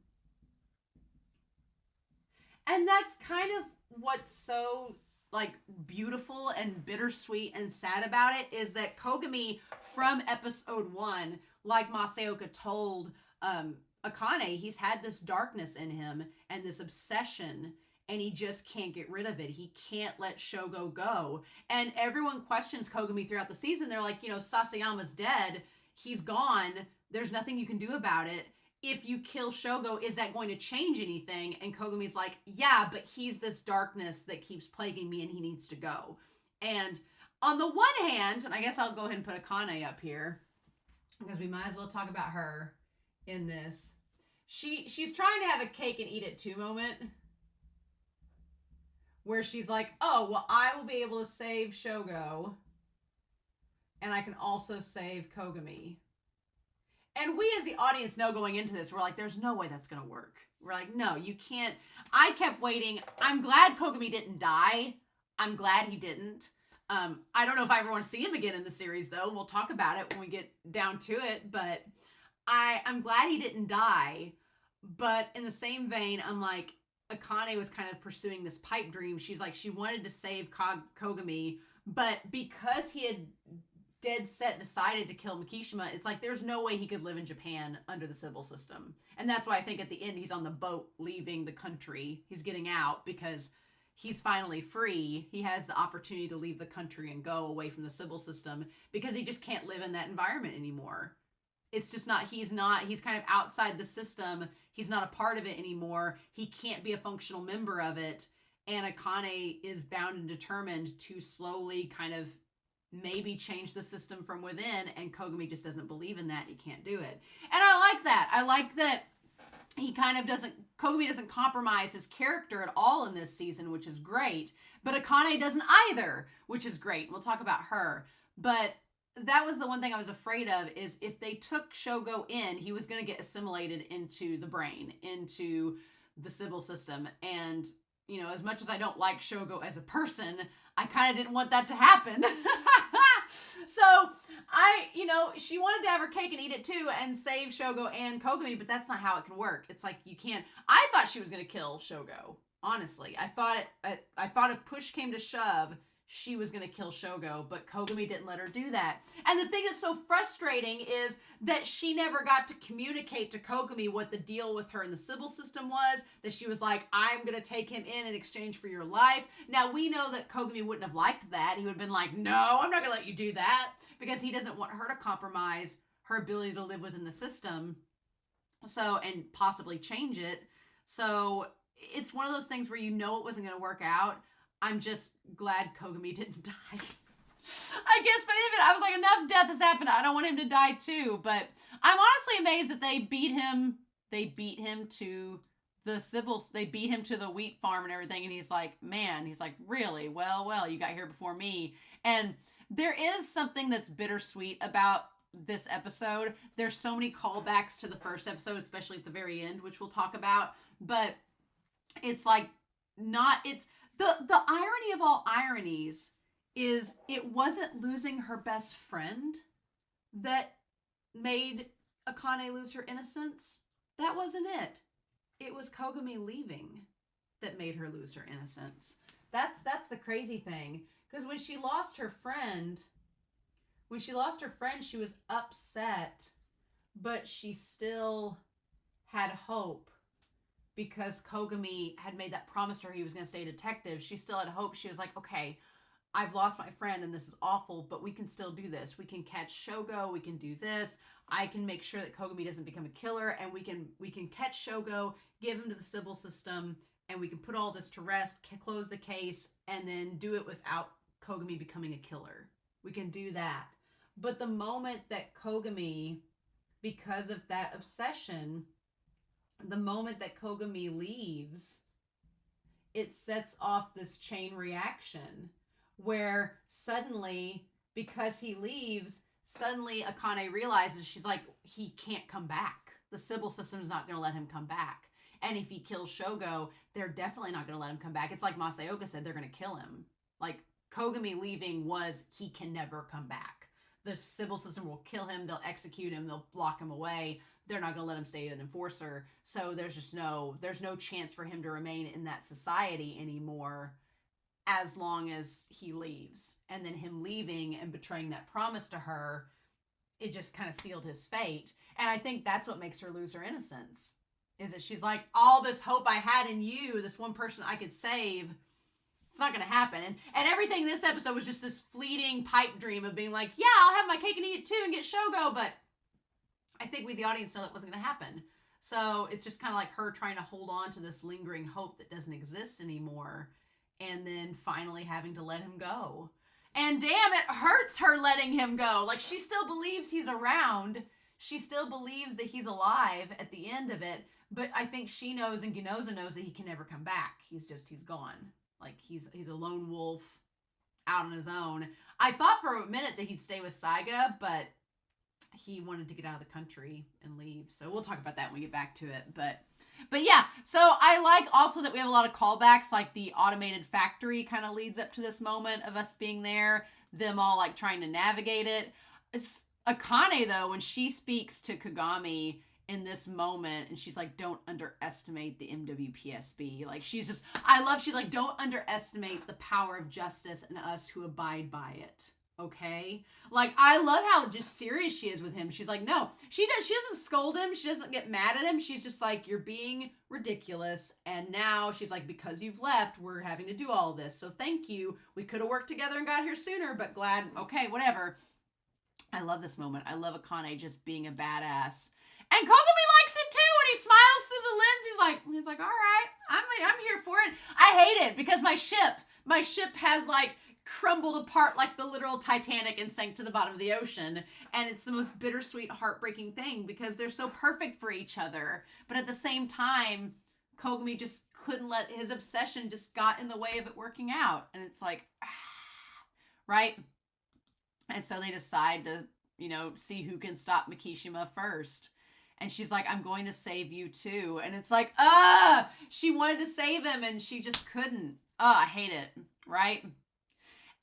And that's kind of what's so, like, beautiful and bittersweet and sad about it, is that Kogami, from episode 1, like Masaoka told Akane, he's had this darkness in him and this obsession, and he just can't get rid of it. He can't let Shogo go. And everyone questions Kogami throughout the season. They're like, Sasayama's dead. He's gone. There's nothing you can do about it. If you kill Shogo, is that going to change anything? And Kogami's like, yeah, but he's this darkness that keeps plaguing me, and he needs to go. And on the one hand, and I guess I'll go ahead and put Akane up here, because we might as well talk about her in this. She's trying to have a cake and eat it too moment, where she's like, oh, well, I will be able to save Shogo, and I can also save Kogami. And we as the audience know going into this, we're like, there's no way that's going to work. We're like, no, you can't. I kept waiting. I'm glad Kogami didn't die. I'm glad he didn't. I don't know if I ever want to see him again in the series, though. We'll talk about it when we get down to it. But I'm glad he didn't die. But in the same vein, I'm like, Akane was kind of pursuing this pipe dream. She's like, she wanted to save Kogami, but because he had dead set decided to kill Mishima, it's like there's no way he could live in Japan under the civil system. And that's why I think at the end he's on the boat leaving the country. He's getting out because he's finally free. He has the opportunity to leave the country and go away from the civil system because he just can't live in that environment anymore. It's just not, he's kind of outside the system. He's not a part of it anymore. He can't be a functional member of it. And Akane is bound and determined to slowly kind of maybe change the system from within. And Kogami just doesn't believe in that. He can't do it. And I like that. I like that he kind of Kogami doesn't compromise his character at all in this season, which is great. But Akane doesn't either, which is great. We'll talk about her. But that was the one thing I was afraid of, is if they took Shogo in, he was going to get assimilated into the brain, into the civil system. And, you know, as much as I don't like Shogo as a person, I kind of didn't want that to happen. So she wanted to have her cake and eat it too and save Shogo and Kogami, but that's not how it can work. It's like, you can't. I thought she was going to kill Shogo. Honestly, I thought if push came to shove, she was going to kill Shogo, but Kogami didn't let her do that. And the thing that's so frustrating is that she never got to communicate to Kogami what the deal with her in the civil system was, that she was like, I'm going to take him in exchange for your life. Now, we know that Kogami wouldn't have liked that. He would have been like, no, I'm not going to let you do that, because he doesn't want her to compromise her ability to live within the system, and possibly change it. So it's one of those things where you know it wasn't going to work out. I'm just glad Kogami didn't die. I guess by the end of it, I was like, enough death has happened. I don't want him to die too. But I'm honestly amazed that they beat him. They beat him to the civils. They beat him to the wheat farm and everything. And he's like, man, really? Well, you got here before me. And there is something that's bittersweet about this episode. There's so many callbacks to the first episode, especially at the very end, which we'll talk about. But it's like, the irony of all ironies is it wasn't losing her best friend that made Akane lose her innocence. That wasn't it. It was Kogami leaving that made her lose her innocence. That's the crazy thing. Because when she lost her friend, she was upset, but she still had hope. Because Kogami had made that promise to her he was going to stay a detective, she still had hope. She was like, okay, I've lost my friend and this is awful, but we can still do this. We can catch Shogo. We can do this. I can make sure that Kogami doesn't become a killer, and we can catch Shogo, give him to the civil system, and we can put all this to rest, close the case, and then do it without Kogami becoming a killer. We can do that. But the moment that Kogami, because of that obsession, the moment that Kogami leaves, it sets off this chain reaction where suddenly, because he leaves, suddenly Akane realizes, she's like, he can't come back. The civil system's not going to let him come back. And if he kills Shogo, they're definitely not going to let him come back. It's like Masaoka said, they're going to kill him. Like, Kogami leaving was, he can never come back. The civil system will kill him. They'll execute him. They'll lock him away. They're not going to let him stay an enforcer. So there's no chance for him to remain in that society anymore as long as he leaves. And then him leaving and betraying that promise to her, it just kind of sealed his fate. And I think that's what makes her lose her innocence, is that she's like, all this hope I had in you, this one person I could save, it's not going to happen. And everything in this episode was just this fleeting pipe dream of being like, yeah, I'll have my cake and eat it too and get Shogo, but I think we, the audience, know that wasn't going to happen. So it's just kind of like her trying to hold on to this lingering hope that doesn't exist anymore, and then finally having to let him go. And damn, it hurts her letting him go. Like, she still believes he's around. She still believes that he's alive at the end of it. But I think she knows, and Ginoza knows, that he can never come back. He's gone. Like, he's a lone wolf out on his own. I thought for a minute that he'd stay with Saiga, but he wanted to get out of the country and leave. So we'll talk about that when we get back to it. But yeah, so I like also that we have a lot of callbacks, like the automated factory kind of leads up to this moment of us being there, them all like trying to navigate it. It's Akane, though, when she speaks to Kogami, in this moment, and she's like, don't underestimate the MWPSB. Like, she's like, don't underestimate the power of justice and us who abide by it. Okay? Like, I love how just serious she is with him. She's like, no, she doesn't scold him. She doesn't get mad at him. She's just like, you're being ridiculous. And now she's like, because you've left, we're having to do all this. So thank you. We could have worked together and got here sooner, but glad, okay, whatever. I love this moment. I love Akane just being a badass. And Kogami likes it too, and he smiles through the lens. He's like, all right, I'm here for it. I hate it because my ship has like crumbled apart like the literal Titanic and sank to the bottom of the ocean. And it's the most bittersweet, heartbreaking thing because they're so perfect for each other. But at the same time, Kogami just couldn't let his obsession just got in the way of it working out. And it's like, right? And so they decide to, see who can stop Mishima first. And she's like, I'm going to save you too. And it's like, she wanted to save him and she just couldn't. I hate it, right?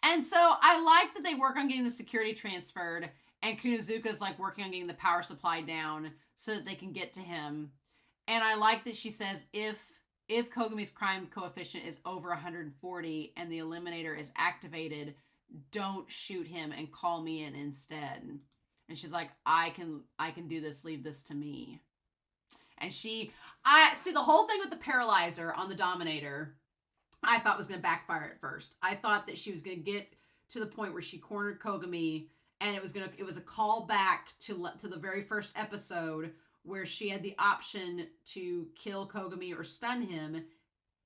And so I like that they work on getting the security transferred, and Kunozuka's like working on getting the power supply down so that they can get to him. And I like that she says, if Kogami's crime coefficient is over 140 and the eliminator is activated, don't shoot him and call me in instead. And she's like, I can do this. Leave this to me. And I see the whole thing with the paralyzer on the Dominator, I thought was going to backfire at first. I thought that she was going to get to the point where she cornered Kogami, and it was a call back to the very first episode where she had the option to kill Kogami or stun him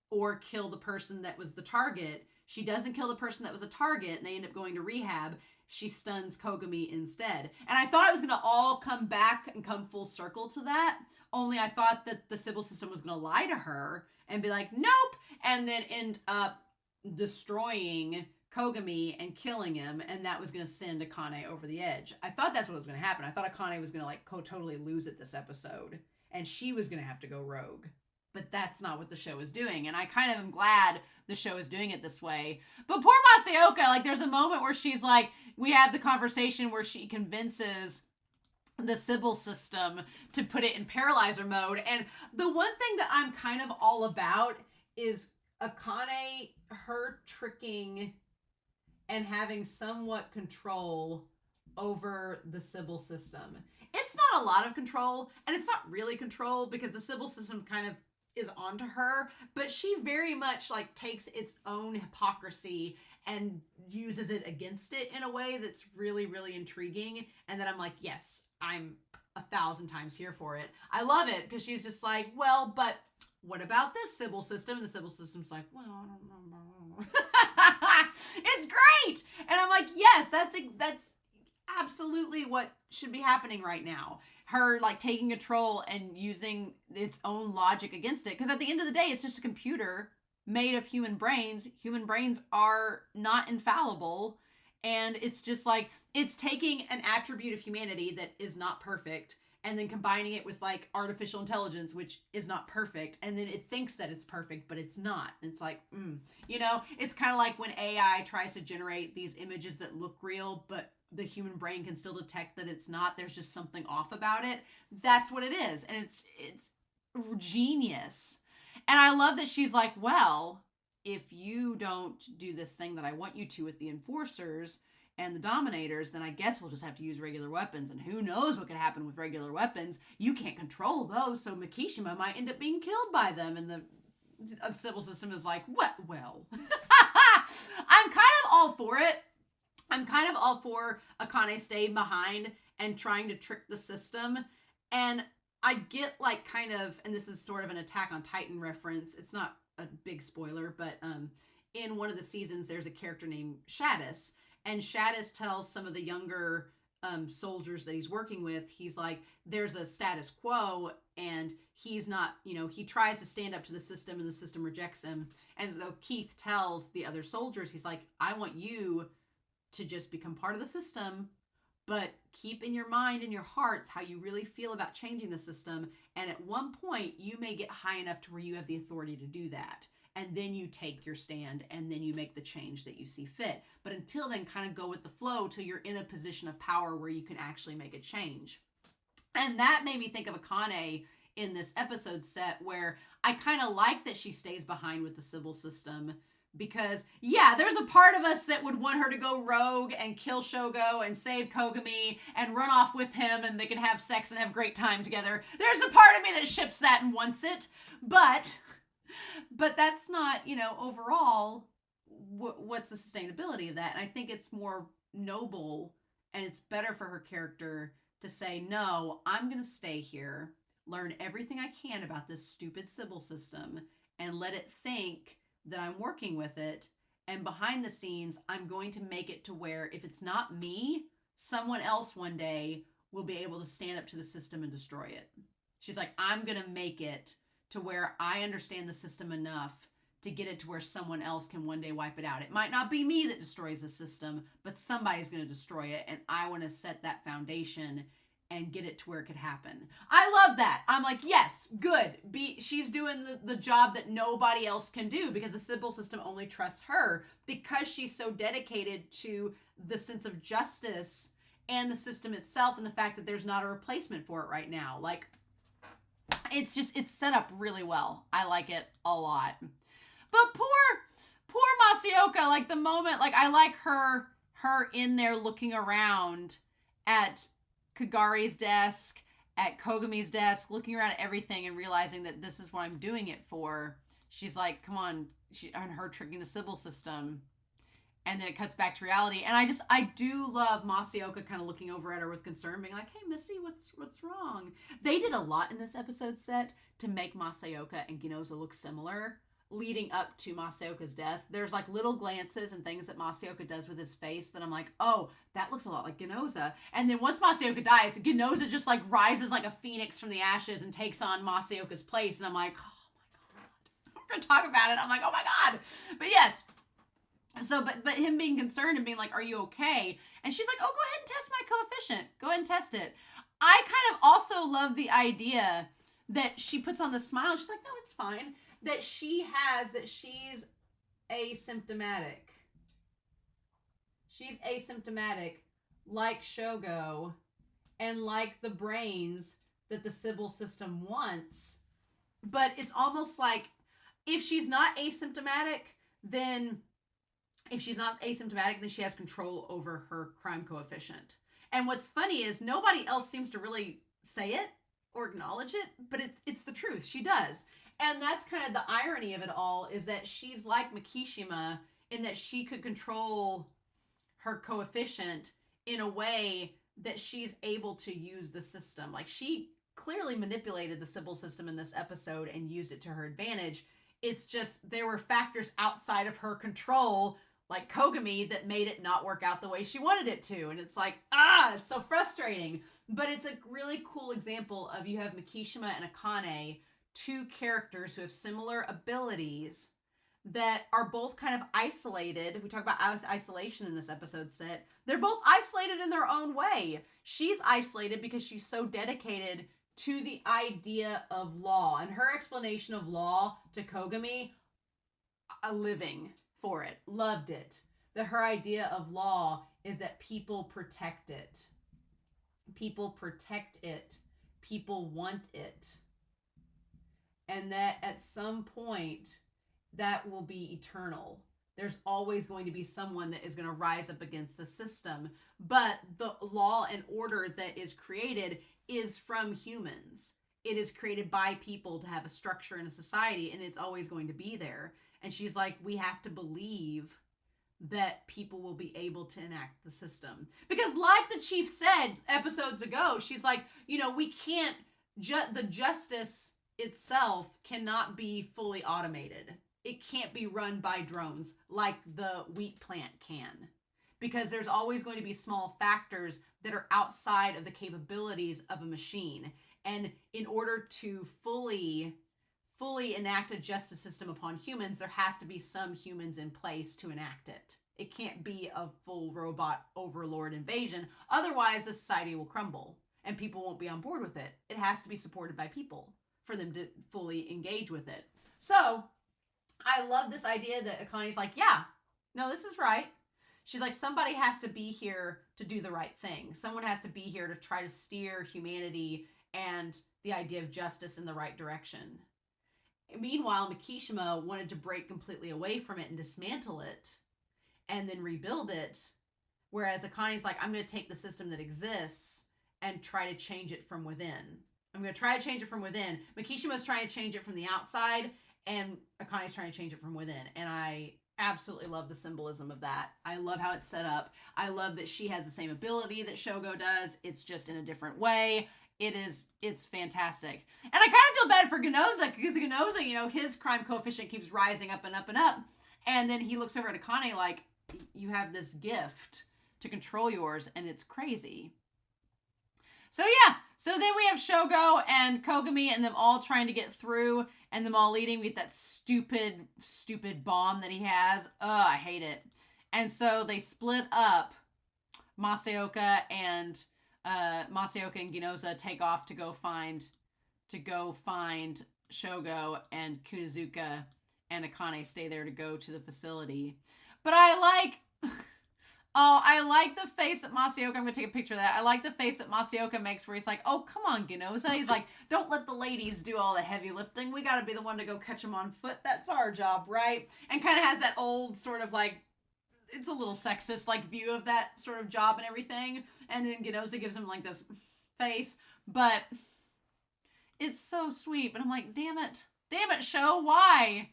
or kill the person that was the target. She doesn't kill the person that was the target, and they end up going to rehab. She stuns Kogami instead. And I thought it was going to all come back and come full circle to that. Only I thought that the Sybil system was going to lie to her and be like, nope, and then end up destroying Kogami and killing him, and that was going to send Akane over the edge. I thought that's what was going to happen. I thought Akane was going to totally lose it this episode, and she was going to have to go rogue. But that's not what the show is doing, and I kind of am glad the show is doing it this way. But poor Masaoka, there's a moment where she's like, we have the conversation where she convinces the Sybil system to put it in paralyzer mode. And the one thing that I'm kind of all about is Akane, her tricking and having somewhat control over the Sybil system. It's not a lot of control, and it's not really control because the Sybil system kind of is onto her, but she very much takes its own hypocrisy and uses it against it in a way that's really, really intriguing. And then I'm like, yes, I'm 1,000 times here for it. I love it because she's just like, well, but what about this Sybil system? And the Sybil system's like, well, I don't know. It's great. And I'm like, yes, that's absolutely what should be happening right now. Her taking control and using its own logic against it. Because at the end of the day, it's just a computer made of human brains. Human brains are not infallible. And it's just it's taking an attribute of humanity that is not perfect and then combining it with artificial intelligence, which is not perfect. And then it thinks that it's perfect, but it's not. It's it's kind of like when AI tries to generate these images that look real, but the human brain can still detect that it's not. There's just something off about it. That's what it is. And it's genius. And I love that she's like, well, if you don't do this thing that I want you to with the enforcers and the dominators, then I guess we'll just have to use regular weapons. And who knows what could happen with regular weapons. You can't control those, so Mishima might end up being killed by them. And the Sybil system is like, what? Well, I'm kind of all for it. I'm kind of all for Akane staying behind and trying to trick the system. And I get and this is sort of an Attack on Titan reference. It's not a big spoiler, but in one of the seasons, there's a character named Shadis. And Shadis tells some of the younger soldiers that he's working with, he's like, there's a status quo, and he's not, he tries to stand up to the system, and the system rejects him. And so Keith tells the other soldiers, he's like, I want you to just become part of the system, but keep in your mind and your hearts how you really feel about changing the system. And at one point, you may get high enough to where you have the authority to do that. And then you take your stand, and then you make the change that you see fit. But until then, kind of go with the flow till you're in a position of power where you can actually make a change. And that made me think of Akane in this episode set, where I kind of like that she stays behind with the Sybil system, because, yeah, there's a part of us that would want her to go rogue and kill Shogo and save Kogami and run off with him and they can have sex and have a great time together. There's a part of me that ships that and wants it. But that's not, overall, what's the sustainability of that? And I think it's more noble and it's better for her character to say, no, I'm going to stay here, learn everything I can about this stupid Sybil system, and let it think that I'm working with it. And behind the scenes, I'm going to make it to where if it's not me, someone else one day will be able to stand up to the system and destroy it. She's like, I'm going to make it to where I understand the system enough to get it to where someone else can one day wipe it out. It might not be me that destroys the system, but somebody's going to destroy it. And I want to set that foundation and get it to where it could happen. I love that. I'm like, yes, good. She's doing the job that nobody else can do, because the Sybil system only trusts her, because she's so dedicated to the sense of justice and the system itself, and the fact that there's not a replacement for it right now. Like, it's set up really well. I like it a lot. But poor Masaoka, like the moment, like I like her in there looking around at Kagari's desk, at Kogami's desk, looking around at everything and realizing that this is what I'm doing it for. She's like, come on, and her tricking the Sybil system. And then it cuts back to reality. And I do love Masaoka kind of looking over at her with concern, being like, hey, Missy, what's wrong? They did a lot in this episode set to make Masaoka and Ginoza look similar leading up to Masaoka's death. There's like little glances and things that Masaoka does with his face that I'm like, oh, that looks a lot like Ginoza. And then once Masaoka dies, Ginoza just like rises like a phoenix from the ashes and takes on Masaoka's place. And I'm like, oh my God, we're going to talk about it. I'm like, oh my God. But yes. So, but him being concerned and being like, are you okay? And she's like, oh, go ahead and test my coefficient. Go ahead and test it. I kind of also love the idea that she puts on the smile. She's like, no, it's fine. That she's asymptomatic. She's asymptomatic, like Shogo, and like the brains that the Sybil system wants. But it's almost like if she's not asymptomatic, then she has control over her crime coefficient. And what's funny is nobody else seems to really say it or acknowledge it, but it's the truth. She does. And that's kind of the irony of it all, is that she's like Mishima in that she could control her coefficient in a way that she's able to use the system. Like, she clearly manipulated the Sybil system in this episode and used it to her advantage. It's just there were factors outside of her control, like Kogami, that made it not work out the way she wanted it to. And it's like, it's so frustrating. But it's a really cool example of, you have Mishima and Akane, two characters who have similar abilities that are both kind of isolated. We talk about isolation in this episode set. They're both isolated in their own way. She's isolated because she's so dedicated to the idea of law, and her explanation of law to Kogami, a living for it, loved it. That her idea of law is that people protect it. People protect it. People want it. And that at some point, that will be eternal. There's always going to be someone that is going to rise up against the system. But the law and order that is created is from humans. It is created by people to have a structure in a society, and it's always going to be there. And she's like, we have to believe that people will be able to enact the system. Because like the chief said episodes ago, she's like, we can't, the justice itself cannot be fully automated. It can't be run by drones like the wheat plant can. Because there's always going to be small factors that are outside of the capabilities of a machine. And in order to fully enact a justice system upon humans, there has to be some humans in place to enact it. It can't be a full robot overlord invasion. Otherwise, the society will crumble and people won't be on board with it. It has to be supported by people for them to fully engage with it. So I love this idea that Akane's like, yeah, no, this is right. She's like, somebody has to be here to do the right thing. Someone has to be here to try to steer humanity and the idea of justice in the right direction. Meanwhile, Mishima wanted to break completely away from it and dismantle it and then rebuild it. Whereas Akane's like, I'm going to take the system that exists and try to change it from within. I'm going to try to change it from within. Mikishima's trying to change it from the outside, and Akane's trying to change it from within. And I absolutely love the symbolism of that. I love how it's set up. I love that she has the same ability that Shogo does. It's just in a different way. It's fantastic. And I kind of feel bad for Ginoza, because Ginoza, you know, his crime coefficient keeps rising up and up and up. And then he looks over at Akane like, you have this gift to control yours, and it's crazy. So yeah, so then we have Shogo and Kogami and them all trying to get through, and them all leading. We get that stupid bomb that he has. I hate it. And so they split up. Masaoka and Ginoza take off to go find Shogo, and Kunazuka and Akane stay there to go to the facility. But I like the face that Masaoka, I'm going to take a picture of that. I like the face that Masaoka makes where he's like, oh, come on, Ginoza. He's like, don't let the ladies do all the heavy lifting. We got to be the one to go catch them on foot. That's our job, right? And kind of has that old sort of like, it's a little sexist like view of that sort of job and everything. And then Ginoza gives him like this face, but it's so sweet. But I'm like, damn it, show, why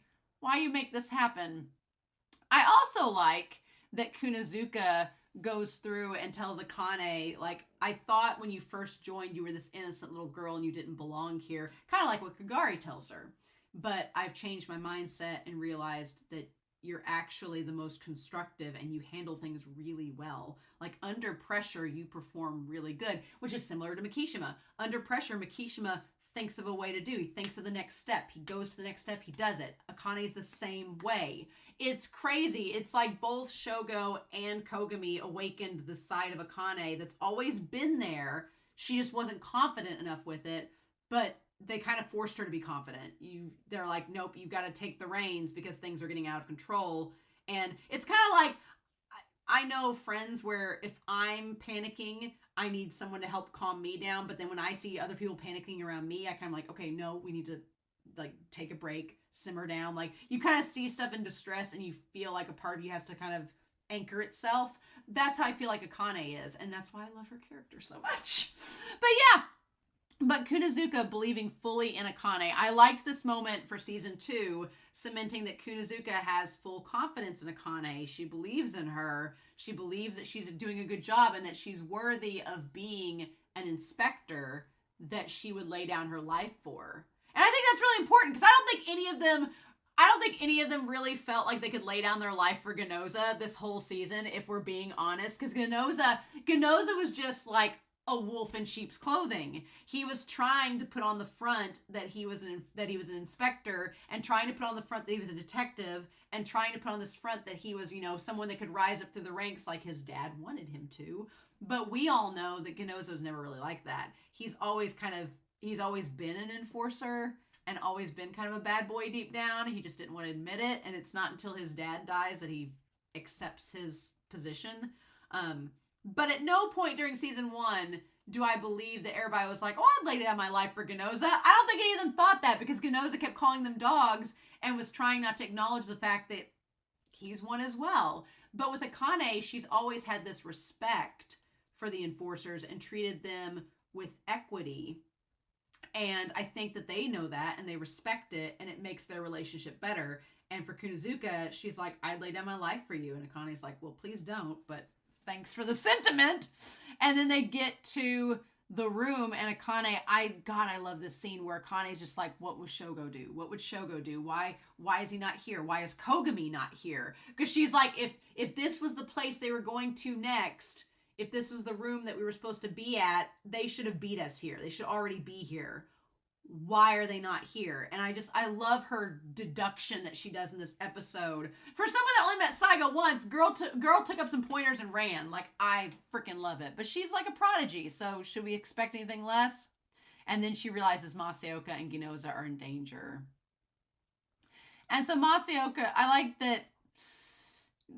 you make this happen? I also like that Kunazuka goes through and tells Akane, like, I thought when you first joined you were this innocent little girl and you didn't belong here. Kind of like what Kagari tells her. But I've changed my mindset and realized that you're actually the most constructive and you handle things really well. Like, under pressure, you perform really good, which is similar to Mikishima. Under pressure, Mikishima thinks of a way to do. He thinks of the next step. He goes to the next step. He does it. Akane's the same way. It's crazy. It's like both Shogo and Kogami awakened the side of Akane that's always been there. She just wasn't confident enough with it, but they kind of forced her to be confident. They're like, nope, you've got to take the reins because things are getting out of control. And it's kind of like, I know friends where if I'm panicking, I need someone to help calm me down. But then when I see other people panicking around me, I kind of like, okay, no, we need to like take a break, simmer down. Like, you kind of see stuff in distress and you feel like a part of you has to kind of anchor itself. That's how I feel like Akane is. And that's why I love her character so much. But yeah. But Kunazuka believing fully in Akane. I liked this moment for season 2, cementing that Kunazuka has full confidence in Akane. She believes in her. She believes that she's doing a good job and that she's worthy of being an inspector that she would lay down her life for. And I think that's really important because I don't think any of them really felt like they could lay down their life for Ginoza this whole season, if we're being honest. Because Ginoza was just like a wolf in sheep's clothing. He was trying to put on the front that he was an inspector, and trying to put on the front that he was a detective, and trying to put on this front that he was, you know, someone that could rise up through the ranks like his dad wanted him to. But we all know that Ginoza's never really like that. He's always been an enforcer and always been kind of a bad boy deep down. He just didn't want to admit it. And it's not until his dad dies that he accepts his position. But at no point during season 1 do I believe that everybody was like, oh, I'd lay down my life for Ginoza. I don't think any of them thought that, because Ginoza kept calling them dogs and was trying not to acknowledge the fact that he's one as well. But with Akane, she's always had this respect for the enforcers and treated them with equity. And I think that they know that and they respect it, and it makes their relationship better. And for Kunazuka, she's like, I'd lay down my life for you. And Akane's like, well, please don't, but thanks for the sentiment. And then they get to the room, and Akane, I love this scene where Akane's just like, what would Shogo do? What would Shogo do? Why is he not here? Why is Kogami not here? Because she's like, if this was the place they were going to next, if this was the room that we were supposed to be at, they should have beat us here. They should already be here. Why are they not here? And I love her deduction that she does in this episode. For someone that only met Saigo once, girl took up some pointers and ran. Like, I freaking love it. But she's like a prodigy, so should we expect anything less? And then she realizes Masaoka and Ginoza are in danger. And so Masaoka, I like that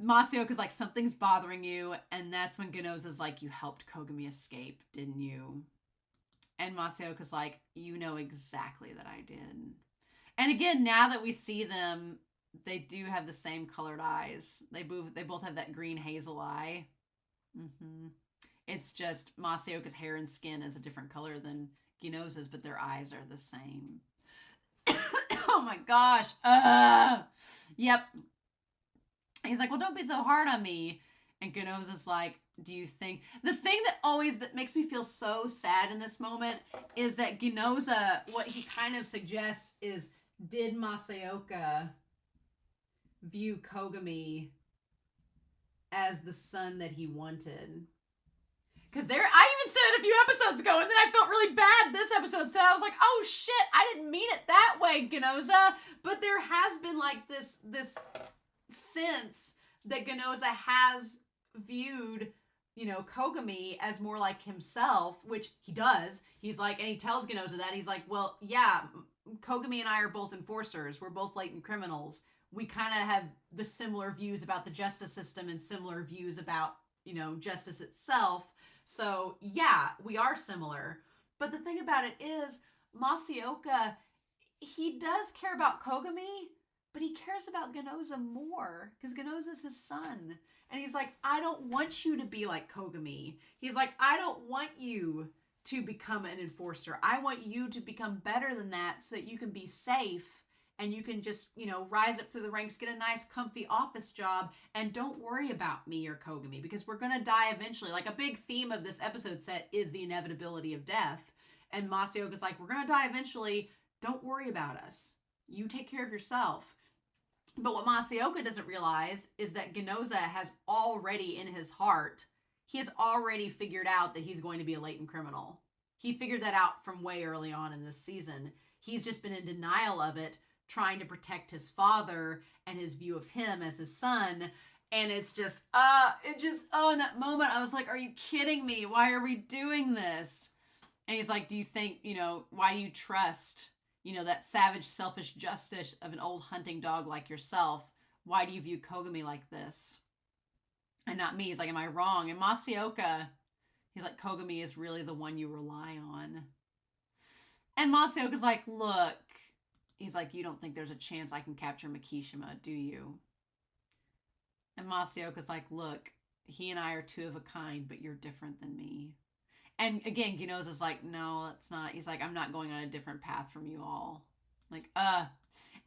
Masaoka's like, something's bothering you. And that's when Ginoza's like, you helped Kogami escape, didn't you? And Masaoka's like, you know exactly that I did. And again, now that we see them, they do have the same colored eyes. They both have that green hazel eye. Mm-hmm. It's just Masaoka's hair and skin is a different color than Ginoza's, but their eyes are the same. Oh my gosh. Yep. He's like, well, don't be so hard on me. And Ginoza's like, do you think... The thing that makes me feel so sad in this moment is that Ginoza, what he kind of suggests is, did Masaoka view Kogami as the son that he wanted? Because I even said it a few episodes ago, and then I felt really bad this episode. So I was like, oh shit, I didn't mean it that way, Ginoza. But there has been like this sense that Ginoza has viewed, you know, Kogami as more like himself, which he does. He's like, and he tells Ginoza that. He's like, well, yeah, Kogami and I are both enforcers. We're both latent criminals. We kind of have the similar views about the justice system and similar views about, you know, justice itself. So, yeah, we are similar. But the thing about it is, Masaoka, he does care about Kogami, but he cares about Ginoza more, because Ginoza's his son. And he's like, I don't want you to be like Kogami. He's like, I don't want you to become an enforcer. I want you to become better than that so that you can be safe and you can just, you know, rise up through the ranks, get a nice, comfy office job, and don't worry about me or Kogami, because we're going to die eventually. Like, a big theme of this episode set is the inevitability of death. And Masaoka's like, we're going to die eventually. Don't worry about us. You take care of yourself. But what Masaoka doesn't realize is that Ginoza has already in his heart, he has already figured out that he's going to be a latent criminal. He figured that out from way early on in this season. He's just been in denial of it, trying to protect his father and his view of him as his son. And it's just, in that moment, I was like, are you kidding me? Why are we doing this? And he's like, do you think, you know, why do you trust, you know, that savage, selfish justice of an old hunting dog like yourself? Why do you view Kogami like this? And not me. He's like, am I wrong? And Masaoka, he's like, Kogami is really the one you rely on. And Masaoka's like, look, he's like, you don't think there's a chance I can capture Mishima, do you? And Masaoka's like, look, he and I are two of a kind, but you're different than me. And again, Ginoza's like, no, that's not. He's like, I'm not going on a different path from you all. Like,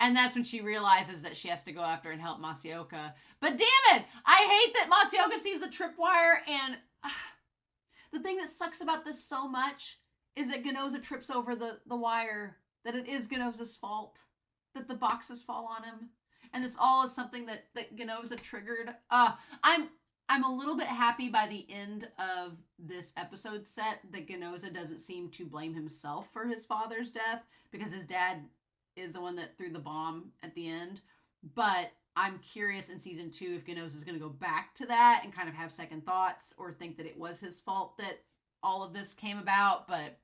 And that's when she realizes that she has to go after and help Masaoka. But damn it! I hate that Masaoka sees the tripwire, and the thing that sucks about this so much is that Ginoza trips over the wire. That it is Ginoza's fault. That the boxes fall on him. And this all is something that Ginoza triggered. I'm a little bit happy by the end of this episode set that Ginoza doesn't seem to blame himself for his father's death, because his dad is the one that threw the bomb at the end. But I'm curious in season 2 if Ginoza's going to go back to that and kind of have second thoughts, or think that it was his fault that all of this came about. But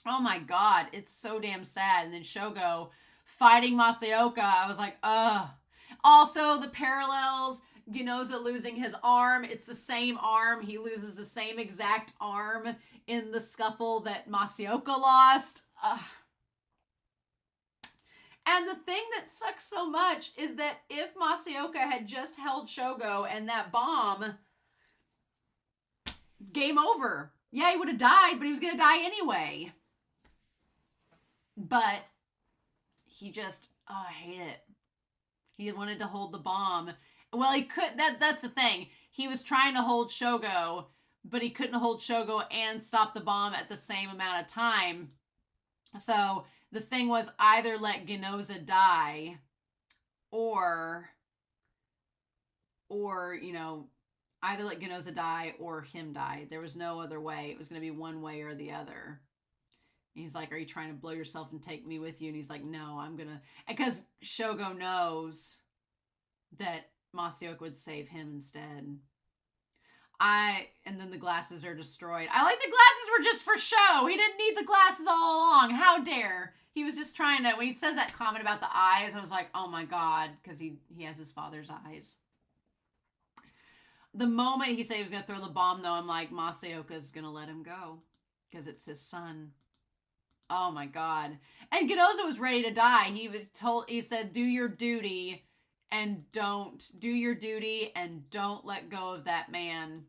oh my god, it's so damn sad. And then Shogo fighting Masaoka, I was like, ugh. Also, the parallels, Ginoza losing his arm, it's the same arm. He loses the same exact arm in the scuffle that Masaoka lost. Ugh. And the thing that sucks so much is that if Masaoka had just held Shogo and that bomb, game over. Yeah, he would have died, but he was going to die anyway. But he just, I hate it. He wanted to hold the bomb. Well, he could, that's the thing. He was trying to hold Shogo, but he couldn't hold Shogo and stop the bomb at the same amount of time. So the thing was, either let Ginoza die or, you know, either let Ginoza die or him die. There was no other way. It was going to be one way or the other. And he's like, are you trying to blow yourself and take me with you? And he's like, no, I'm going to... Because Shogo knows that Masaoka would save him instead. And then the glasses are destroyed. I like the glasses were just for show. He didn't need the glasses all along. How dare. He was just trying to... When he says that comment about the eyes, I was like, oh my god. Because he has his father's eyes. the moment he said he was going to throw the bomb, though, I'm like, Masaoka's going to let him go because it's his son. Oh my God. And Ginoza was ready to die. He said, do your duty and don't let go of that man.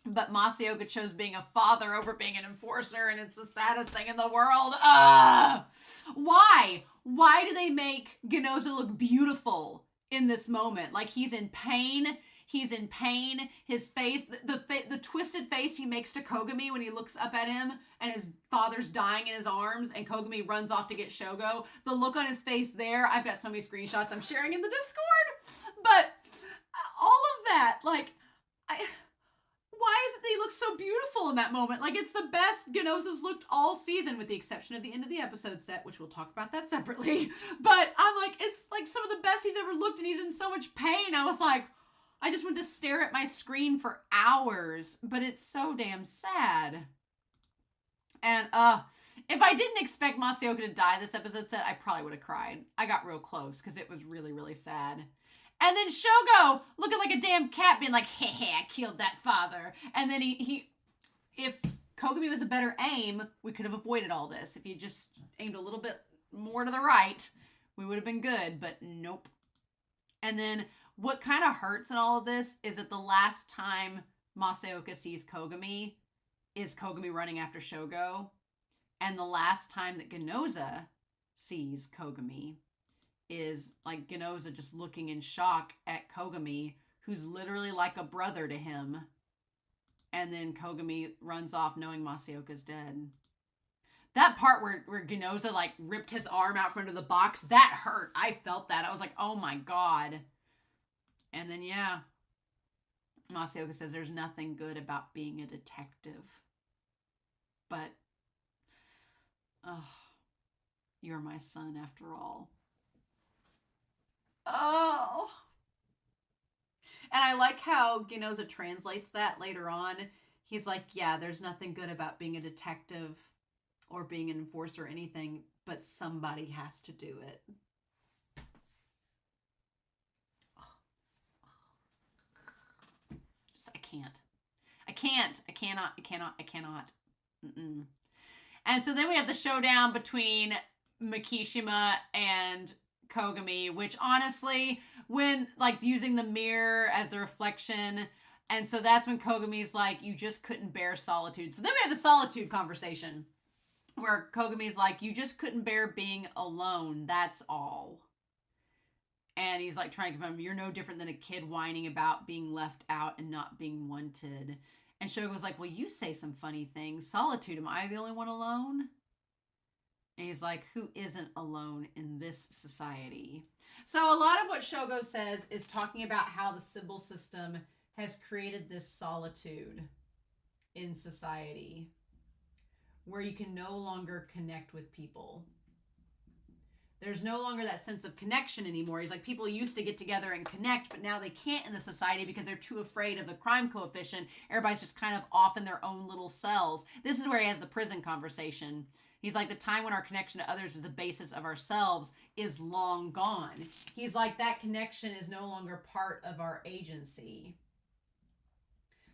But Masaoka chose being a father over being an enforcer, and it's the saddest thing in the world. Why? Why do they make Ginoza look beautiful in this moment? Like, he's in pain. He's in pain. His face, the twisted face he makes to Kogami when he looks up at him and his father's dying in his arms and Kogami runs off to get Shogo. The look on his face there, I've got so many screenshots I'm sharing in the Discord. But all of that, like, why is it that he looks so beautiful in that moment? Like, it's the best Ginoza's looked all season, with the exception of the end of the episode set, which we'll talk about that separately. But I'm like, it's like some of the best he's ever looked, and he's in so much pain. I was like, I just wanted to stare at my screen for hours, but it's so damn sad. And if I didn't expect Masaoka to die this episode set, I probably would have cried. I got real close because it was really, really sad. And then Shogo looking like a damn cat being like, hey, I killed that father. And then if Kogami was a better aim, we could have avoided all this. If he just aimed a little bit more to the right, we would have been good, but nope. And then what kind of hurts in all of this is that the last time Masaoka sees Kogami is Kogami running after Shogo. And the last time that Ginoza sees Kogami is like Ginoza just looking in shock at Kogami, who's literally like a brother to him. And then Kogami runs off knowing Masaoka's dead. That part where Ginoza like ripped his arm out from under the box, that hurt. I felt that. I was like, oh my God. And then, yeah, Masaoka says there's nothing good about being a detective. But, oh, you're my son after all. Oh. And I like how Ginoza translates that later on. He's like, yeah, there's nothing good about being a detective or being an enforcer or anything, but somebody has to do it. I cannot. Mm-mm. And so then we have the showdown between Mishima and Kogami, which honestly, when like using the mirror as the reflection, and so that's when Kogami's like, you just couldn't bear solitude. So then we have the solitude conversation where Kogami's like, you just couldn't bear being alone, that's all. And he's like trying to confirm, you're no different than a kid whining about being left out and not being wanted. And Shogo's like, well, you say some funny things. Solitude, am I the only one alone? And he's like, who isn't alone in this society? So a lot of what Shogo says is talking about how the Sybil system has created this solitude in society where you can no longer connect with people. There's no longer that sense of connection anymore. He's like, people used to get together and connect, but now they can't in the society because they're too afraid of the crime coefficient. Everybody's just kind of off in their own little cells. This is where he has the prison conversation. He's like, the time when our connection to others is the basis of ourselves is long gone. He's like, that connection is no longer part of our agency.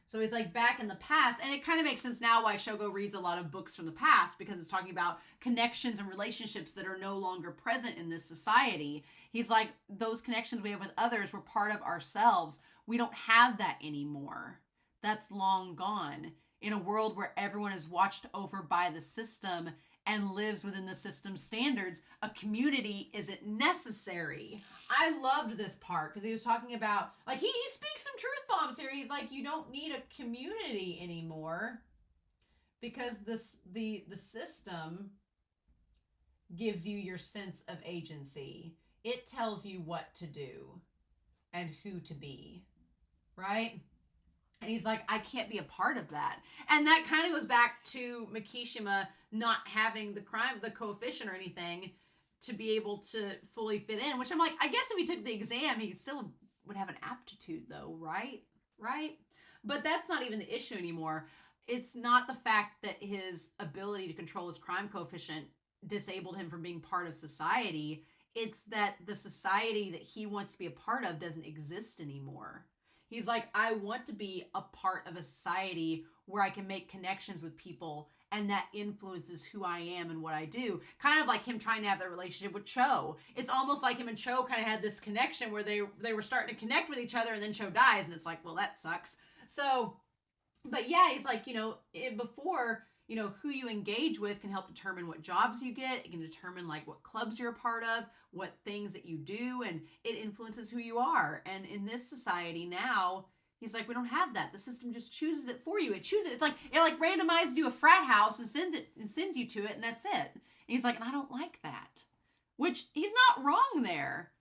So he's like back in the past, and it kind of makes sense now why Shogo reads a lot of books from the past, because it's talking about connections and relationships that are no longer present in this society. He's like, those connections we have with others were part of ourselves. We don't have that anymore. That's long gone. In a world where everyone is watched over by the system and lives within the system's standards, a community isn't necessary. I loved this part because he was talking about, like, he speaks some truth bombs here. He's like, you don't need a community anymore because the system gives you your sense of agency. It tells you what to do and who to be, right? And he's like, I can't be a part of that. And that kind of goes back to Mishima not having the coefficient or anything to be able to fully fit in, which I'm like, I guess if he took the exam, he still would have an aptitude though, right? Right? But that's not even the issue anymore. It's not the fact that his ability to control his crime coefficient disabled him from being part of society. It's that the society that he wants to be a part of doesn't exist anymore. He's like, I want to be a part of a society where I can make connections with people and that influences who I am and what I do. Kind of like him trying to have that relationship with Cho. It's almost like him and Cho kind of had this connection where they were starting to connect with each other, and then Cho dies, and it's like, well, that sucks. So, but yeah, he's like, before, who you engage with can help determine what jobs you get. It can determine like what clubs you're a part of, what things that you do, and it influences who you are. And in this society now, he's like, we don't have that. The system just chooses it for you. It chooses it. It's like, it like randomizes you a frat house and sends you to it, and that's it. And he's like, and I don't like that. Which he's not wrong there.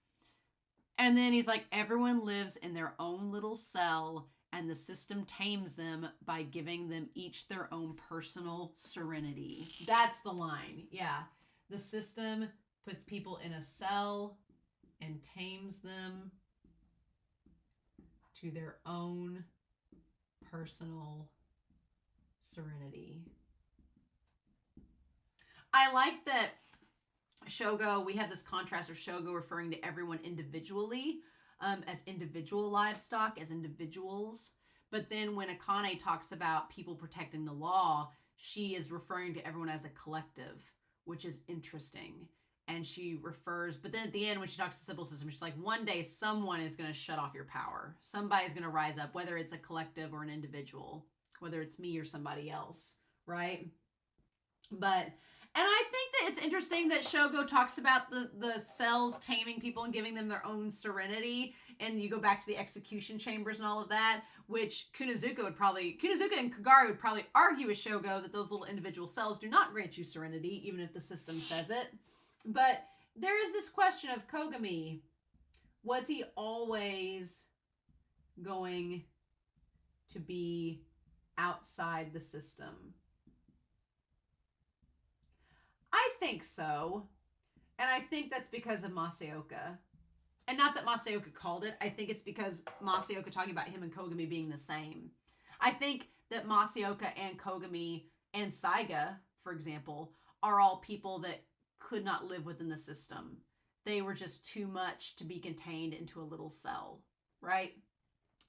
And then he's like, everyone lives in their own little cell, and the system tames them by giving them each their own personal serenity. That's the line. Yeah. The system puts people in a cell and tames them to their own personal serenity. I like that Shogo, we have this contrast of Shogo referring to everyone individually, as individual livestock, as individuals. But then when Akane talks about people protecting the law, she is referring to everyone as a collective, which is interesting. And she refers, but then at the end when she talks to the civil system, she's like, one day someone is going to shut off your power. Somebody's going to rise up, whether it's a collective or an individual, whether it's me or somebody else, right? But, and I think that it's interesting that Shogo talks about the cells taming people and giving them their own serenity. And you go back to the execution chambers and all of that, which Kunozuka and Kogari would probably argue with Shogo that those little individual cells do not grant you serenity, even if the system says it. But there is this question of Kogami. Was he always going to be outside the system? I think so. And I think that's because of Masaoka. And not that Masaoka called it. I think it's because Masaoka talking about him and Kogami being the same. I think that Masaoka and Kogami and Saiga, for example, are all people that could not live within the system. They were just too much to be contained into a little cell, right?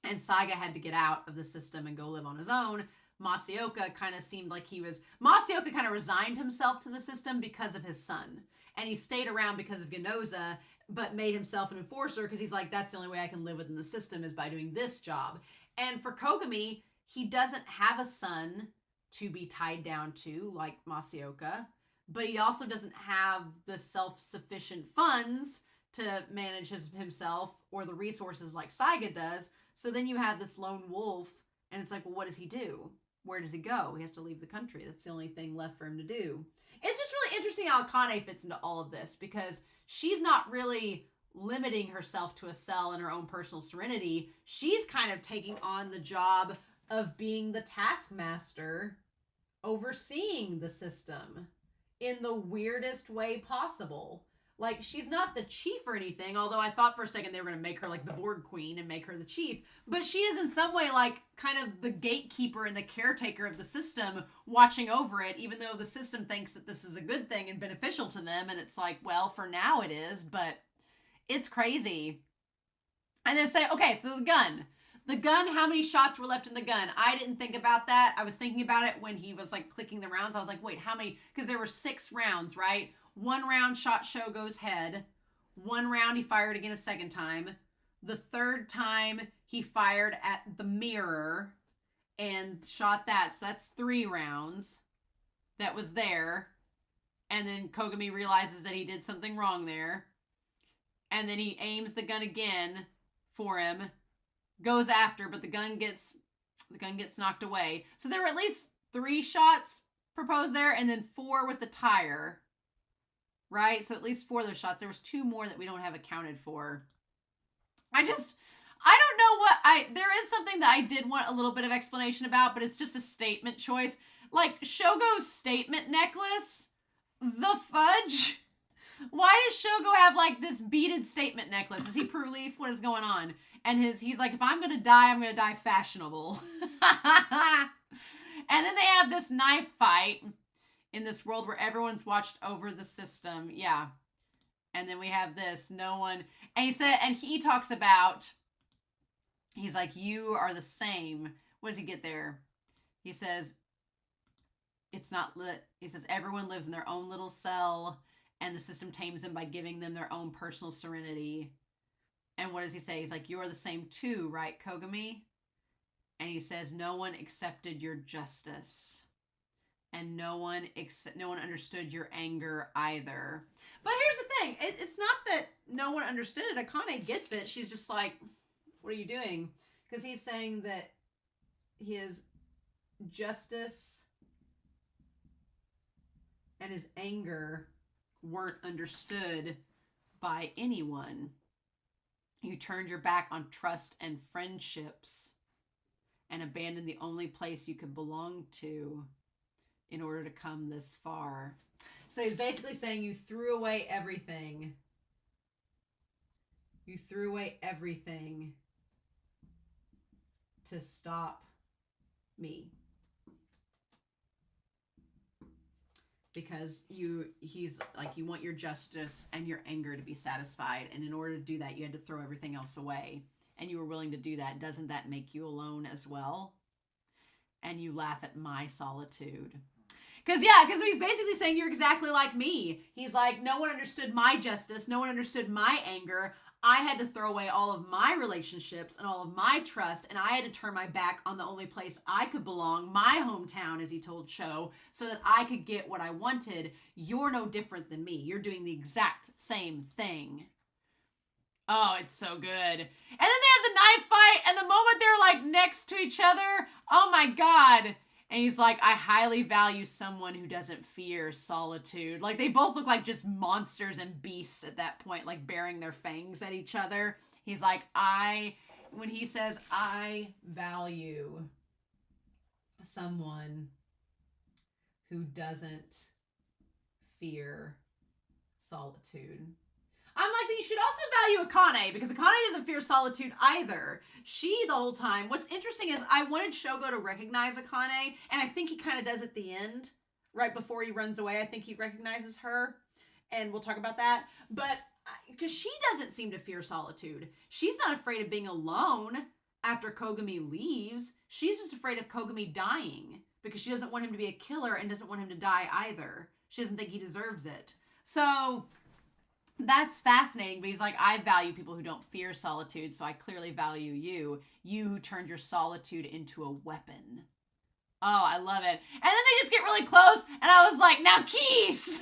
And Saiga had to get out of the system and go live on his own. Masaoka kind of seemed like Masaoka kind of resigned himself to the system because of his son. And he stayed around because of Ginoza, but made himself an enforcer because he's like, that's the only way I can live within the system is by doing this job. And for Kogami, he doesn't have a son to be tied down to like Masaoka, but he also doesn't have the self-sufficient funds to manage himself or the resources like Saiga does. So then you have this lone wolf, and it's like, well, what does he do? Where does he go? He has to leave the country. That's the only thing left for him to do. It's just really interesting how Akane fits into all of this, because she's not really limiting herself to a cell and her own personal serenity. She's kind of taking on the job of being the taskmaster, overseeing the system in the weirdest way possible. Like, she's not the chief or anything, although I thought for a second they were going to make her like the board queen and make her the chief. But she is in some way like kind of the gatekeeper and the caretaker of the system, watching over it, even though the system thinks that this is a good thing and beneficial to them. And it's like, well, for now it is, but it's crazy. And then say, okay, so the gun, how many shots were left in the gun? I didn't think about that. I was thinking about it when he was like clicking the rounds. I was like, wait, how many? Because there were 6 rounds, right? 1 round shot Shogo's head. 1 round he fired again a second time. The 3rd time he fired at the mirror and shot that. So that's 3 rounds that was there. And then Kogami realizes that he did something wrong there. And then he aims the gun again for him. Goes after, but the gun gets knocked away. So there were at least 3 shots proposed there, and then 4 with the tire. Right? So at least 4 of those shots. There was 2 more that we don't have accounted for. I don't know there is something that I did want a little bit of explanation about, but it's just a statement choice. Like, Shogo's statement necklace, the fudge. Why does Shogo have like this beaded statement necklace? Is he proof? What is going on? And he's like, if I'm going to die, I'm going to die fashionable. And then they have this knife fight in this world where everyone's watched over the system. Yeah. And then we have this, no one, and he talks about he's like, you are the same. What does he get there? He says, it's not lit. He says, everyone lives in their own little cell, and the system tames them by giving them their own personal serenity. And what does he say? He's like, you're the same too, right, Kogami? And he says, no one accepted your justice. And no one understood your anger either. But here's the thing. It's not that no one understood it. Akane gets it. She's just like, what are you doing? Because he's saying that his justice and his anger weren't understood by anyone. You turned your back on trust and friendships and abandoned the only place you could belong to in order to come this far. So he's basically saying you threw away everything. You threw away everything to stop me. Because he's like, you want your justice and your anger to be satisfied. And in order to do that, you had to throw everything else away. And you were willing to do that. Doesn't that make you alone as well? And you laugh at my solitude. Because he's basically saying you're exactly like me. He's like, no one understood my justice. No one understood my anger. I had to throw away all of my relationships and all of my trust, and I had to turn my back on the only place I could belong, my hometown, as he told Cho, so that I could get what I wanted. You're no different than me. You're doing the exact same thing. Oh, it's so good. And then they have the knife fight, and the moment they're like next to each other, oh my God. And he's like, I highly value someone who doesn't fear solitude. Like, they both look like just monsters and beasts at that point, like baring their fangs at each other. He's like, when he says, I value someone who doesn't fear solitude. I'm like, you should also value Akane, because Akane doesn't fear solitude either. She, the whole time, what's interesting is I wanted Shogo to recognize Akane, and I think he kind of does at the end, right before he runs away. I think he recognizes her, and we'll talk about that. But, because she doesn't seem to fear solitude. She's not afraid of being alone after Kogami leaves. She's just afraid of Kogami dying, because she doesn't want him to be a killer and doesn't want him to die either. She doesn't think he deserves it. So that's fascinating, but he's like, I value people who don't fear solitude, so I clearly value you. You who turned your solitude into a weapon. Oh, I love it. And then they just get really close, and I was like, now kiss!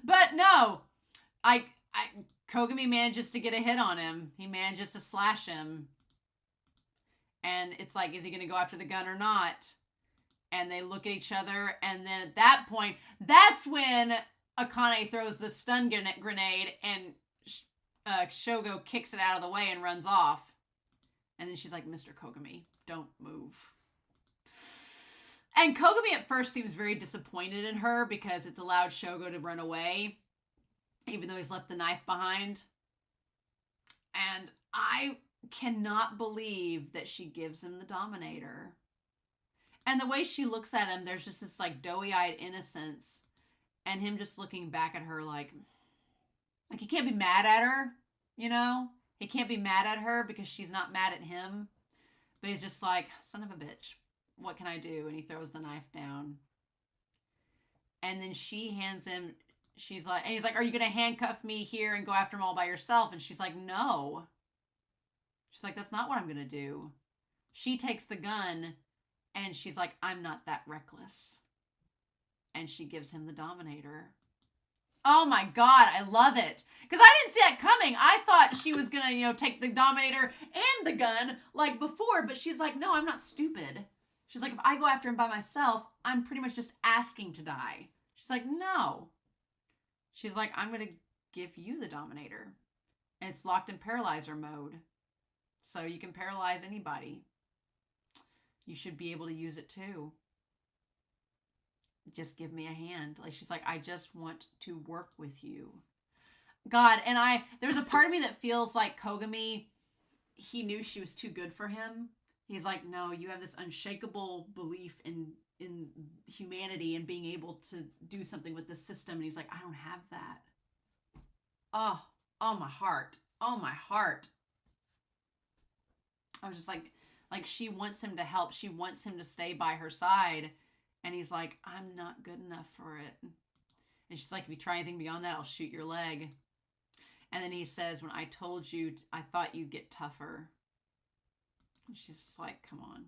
But no, Kogami manages to get a hit on him. He manages to slash him. And it's like, is he going to go after the gun or not? And they look at each other, and then at that point, that's when Akane throws the stun grenade, and Shogo kicks it out of the way and runs off. And then she's like, Mr. Kogami, don't move. And Kogami at first seems very disappointed in her because it's allowed Shogo to run away, even though he's left the knife behind. And I cannot believe that she gives him the Dominator. And the way she looks at him, there's just this like doughy-eyed innocence. And him just looking back at her like he can't be mad at her, you know? He can't be mad at her because she's not mad at him. But he's just like, son of a bitch, what can I do? And he throws the knife down. And then she hands him, he's like, are you going to handcuff me here and go after him all by yourself? And she's like, no. She's like, that's not what I'm going to do. She takes the gun and she's like, I'm not that reckless. And she gives him the Dominator. Oh my God, I love it. Because I didn't see that coming. I thought she was going to, take the Dominator and the gun like before. But she's like, no, I'm not stupid. She's like, if I go after him by myself, I'm pretty much just asking to die. She's like, no. She's like, I'm going to give you the Dominator. And it's locked in paralyzer mode. So you can paralyze anybody. You should be able to use it too. Just give me a hand. Like, she's like, I just want to work with you. God, and there's a part of me that feels like Kogami, he knew she was too good for him. He's like, no, you have this unshakable belief in humanity and being able to do something with this system. And he's like, I don't have that. Oh, my heart. Oh, my heart. I was just like she wants him to help. She wants him to stay by her side. And he's like, I'm not good enough for it. And she's like, if you try anything beyond that, I'll shoot your leg. And then he says, when I told you, I thought you'd get tougher. And she's just like, come on.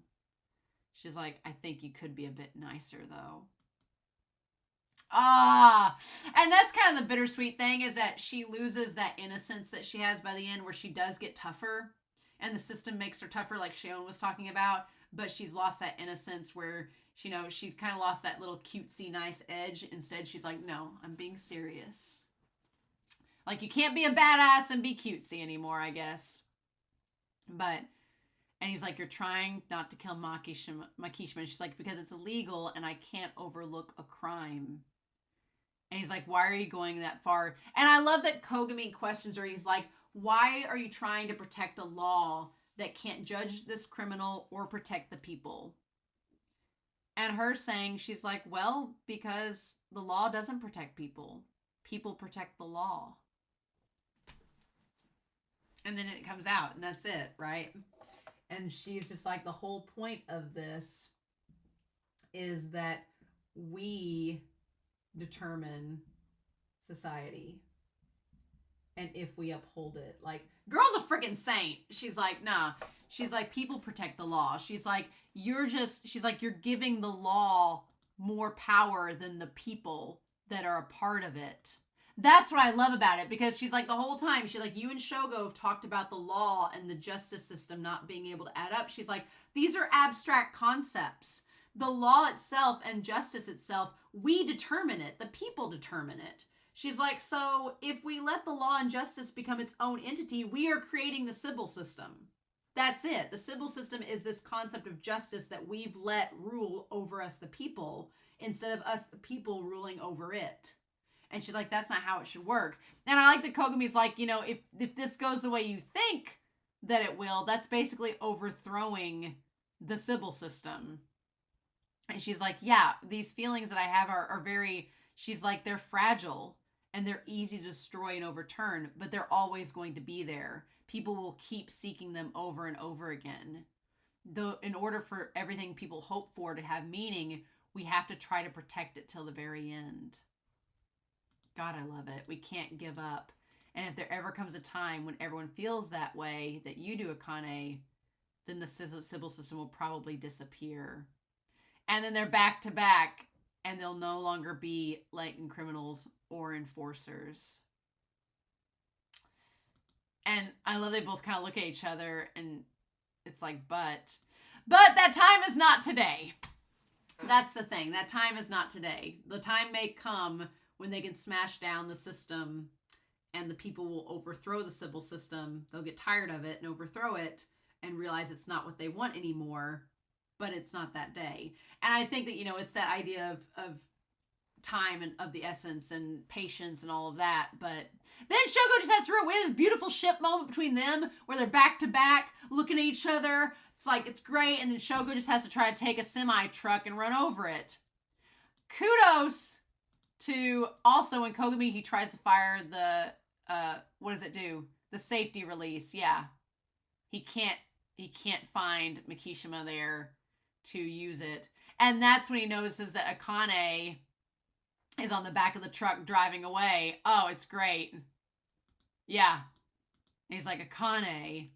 She's like, I think you could be a bit nicer, though. And that's kind of the bittersweet thing, is that she loses that innocence that she has by the end, where she does get tougher. And the system makes her tougher, like Shayon was talking about. But she's lost that innocence where, you know, she's kind of lost that little cutesy, nice edge. Instead, she's like, no, I'm being serious. Like, you can't be a badass and be cutesy anymore, I guess. But, and he's like, you're trying not to kill Makishima. And she's like, because it's illegal and I can't overlook a crime. And he's like, why are you going that far? And I love that Kogami questions her. He's like, why are you trying to protect a law that can't judge this criminal or protect the people? And her saying, she's like, well, because the law doesn't protect people. People protect the law. And then it comes out, and that's it, right? And she's just like, the whole point of this is that we determine society. And if we uphold it, like, girl's a freaking saint. She's like, nah. She's like, people protect the law. She's like, you're giving the law more power than the people that are a part of it. That's what I love about it, because she's like, the whole time, she's like, you and Shogo have talked about the law and the justice system not being able to add up. She's like, these are abstract concepts. The law itself and justice itself, we determine it. The people determine it. She's like, so if we let the law and justice become its own entity, we are creating the Sybil system. That's it. The Sybil system is this concept of justice that we've let rule over us, the people, instead of us, the people, ruling over it. And she's like, that's not how it should work. And I like that Kogami's like, you know, if this goes the way you think that it will, that's basically overthrowing the Sybil system. And she's like, yeah, these feelings that I have are very, she's like, they're fragile and they're easy to destroy and overturn, but they're always going to be there. People will keep seeking them over and over again. Though, in order for everything people hope for to have meaning, we have to try to protect it till the very end. God, I love it. We can't give up. And if there ever comes a time when everyone feels that way, that you do, Akane, then the Sybil system will probably disappear. And then they're back to back, and they'll no longer be latent criminals or enforcers. And I love they both kind of look at each other, and it's like, but that time is not today. That's the thing. That time is not today. The time may come when they can smash down the system and the people will overthrow the Sybil system. They'll get tired of it and overthrow it and realize it's not what they want anymore, but it's not that day. And I think that, you know, it's that idea of time and of the essence and patience and all of that. But then Shogo just has to throw in this beautiful ship moment between them where they're back to back looking at each other. It's like, it's great. And then Shogo just has to try to take a semi truck and run over it. Kudos to also when Kogami, he tries to fire the, what does it do? The safety release. Yeah. He can't find Mishima there to use it. And that's when he notices that Akane is on the back of the truck driving away. Oh, it's great. Yeah. And he's like, Akane.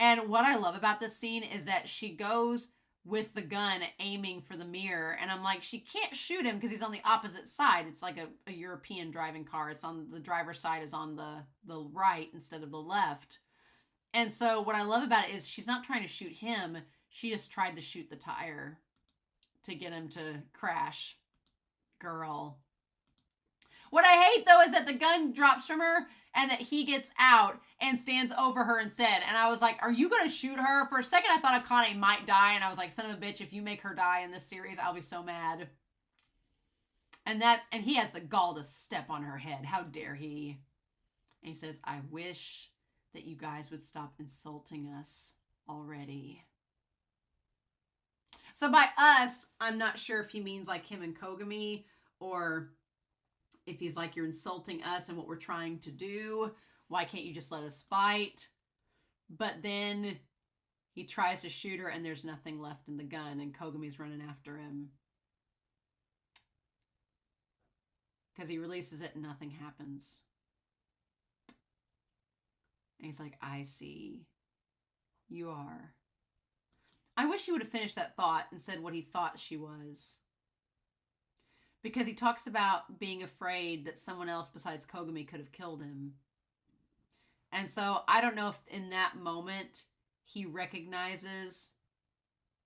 And what I love about this scene is that she goes with the gun aiming for the mirror. And I'm like, she can't shoot him because he's on the opposite side. It's like a European driving car. It's on the driver's side is on the right instead of the left. And so what I love about it is she's not trying to shoot him. She just tried to shoot the tire to get him to crash. Girl. What I hate, though, is that the gun drops from her and that he gets out and stands over her instead. And I was like, are you going to shoot her? For a second, I thought Akane might die. And I was like, son of a bitch, if you make her die in this series, I'll be so mad. And he has the gall to step on her head. How dare he? And he says, I wish that you guys would stop insulting us already. So by us, I'm not sure if he means like him and Kogami, or if he's like, you're insulting us and what we're trying to do. Why can't you just let us fight? But then He tries to shoot her and there's nothing left in the gun and Kogami's running after him. Because he releases it and nothing happens. And he's like, I see. You are. I wish he would have finished that thought and said what he thought she was. Because he talks about being afraid that someone else besides Kogami could have killed him. And so I don't know if in that moment he recognizes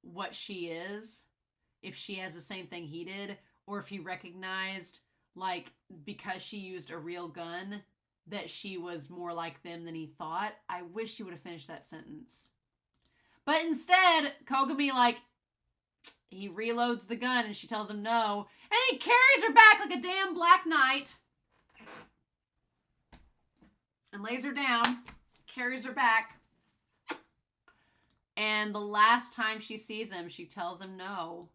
what she is, if she has the same thing he did, or if he recognized, like, because she used a real gun, that she was more like them than he thought. I wish he would have finished that sentence. But instead, Kogami, like, he reloads the gun and she tells him no. And he carries her back like a damn Black Knight. And lays her down. Carries her back. And the last time she sees him, she tells him no.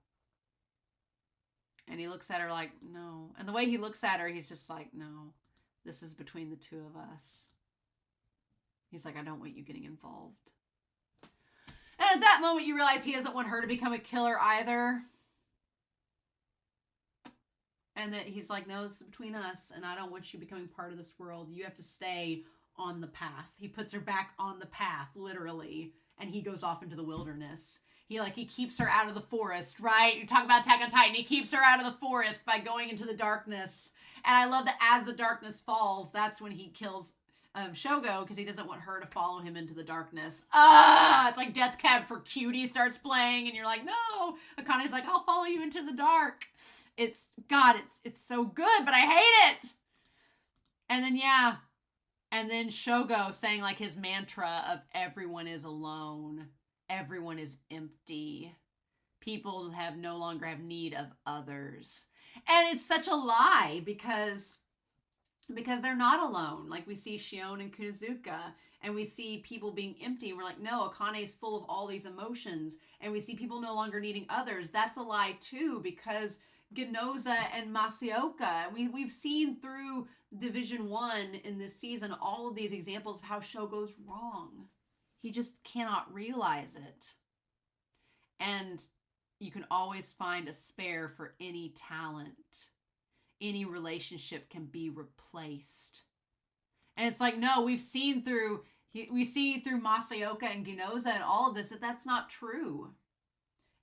And he looks at her like, no. And the way he looks at her, he's just like, no. This is between the two of us. He's like, I don't want you getting involved. And at that moment, you realize he doesn't want her to become a killer either. And that he's like, no, this is between us, and I don't want you becoming part of this world. You have to stay on the path. He puts her back on the path, literally, and he goes off into the wilderness. He keeps her out of the forest, right? You talk about Attack on Titan. He keeps her out of the forest by going into the darkness. And I love that as the darkness falls, that's when he kills Shogo, because he doesn't want her to follow him into the darkness. It's like Death Cab for Cutie starts playing, and you're like, no. Akane's like, I'll follow you into the dark. It's so good, but I hate it. And then, yeah. And then Shogo saying, like, his mantra of everyone is alone. Everyone is empty. People no longer have need of others. And it's such a lie because they're not alone. Like, we see Shion and Kunozuka, and we see people being empty, and we're like, no, Akane is full of all these emotions, and we see people no longer needing others. That's a lie too, because Ginoza and Masaoka, we've seen through Division 1 in this season all of these examples of how Shogo's wrong. He just cannot realize it. And you can always find a spare for any talent. Any relationship can be replaced. And it's like, no, we see through Masaoka and Ginoza and all of this that that's not true.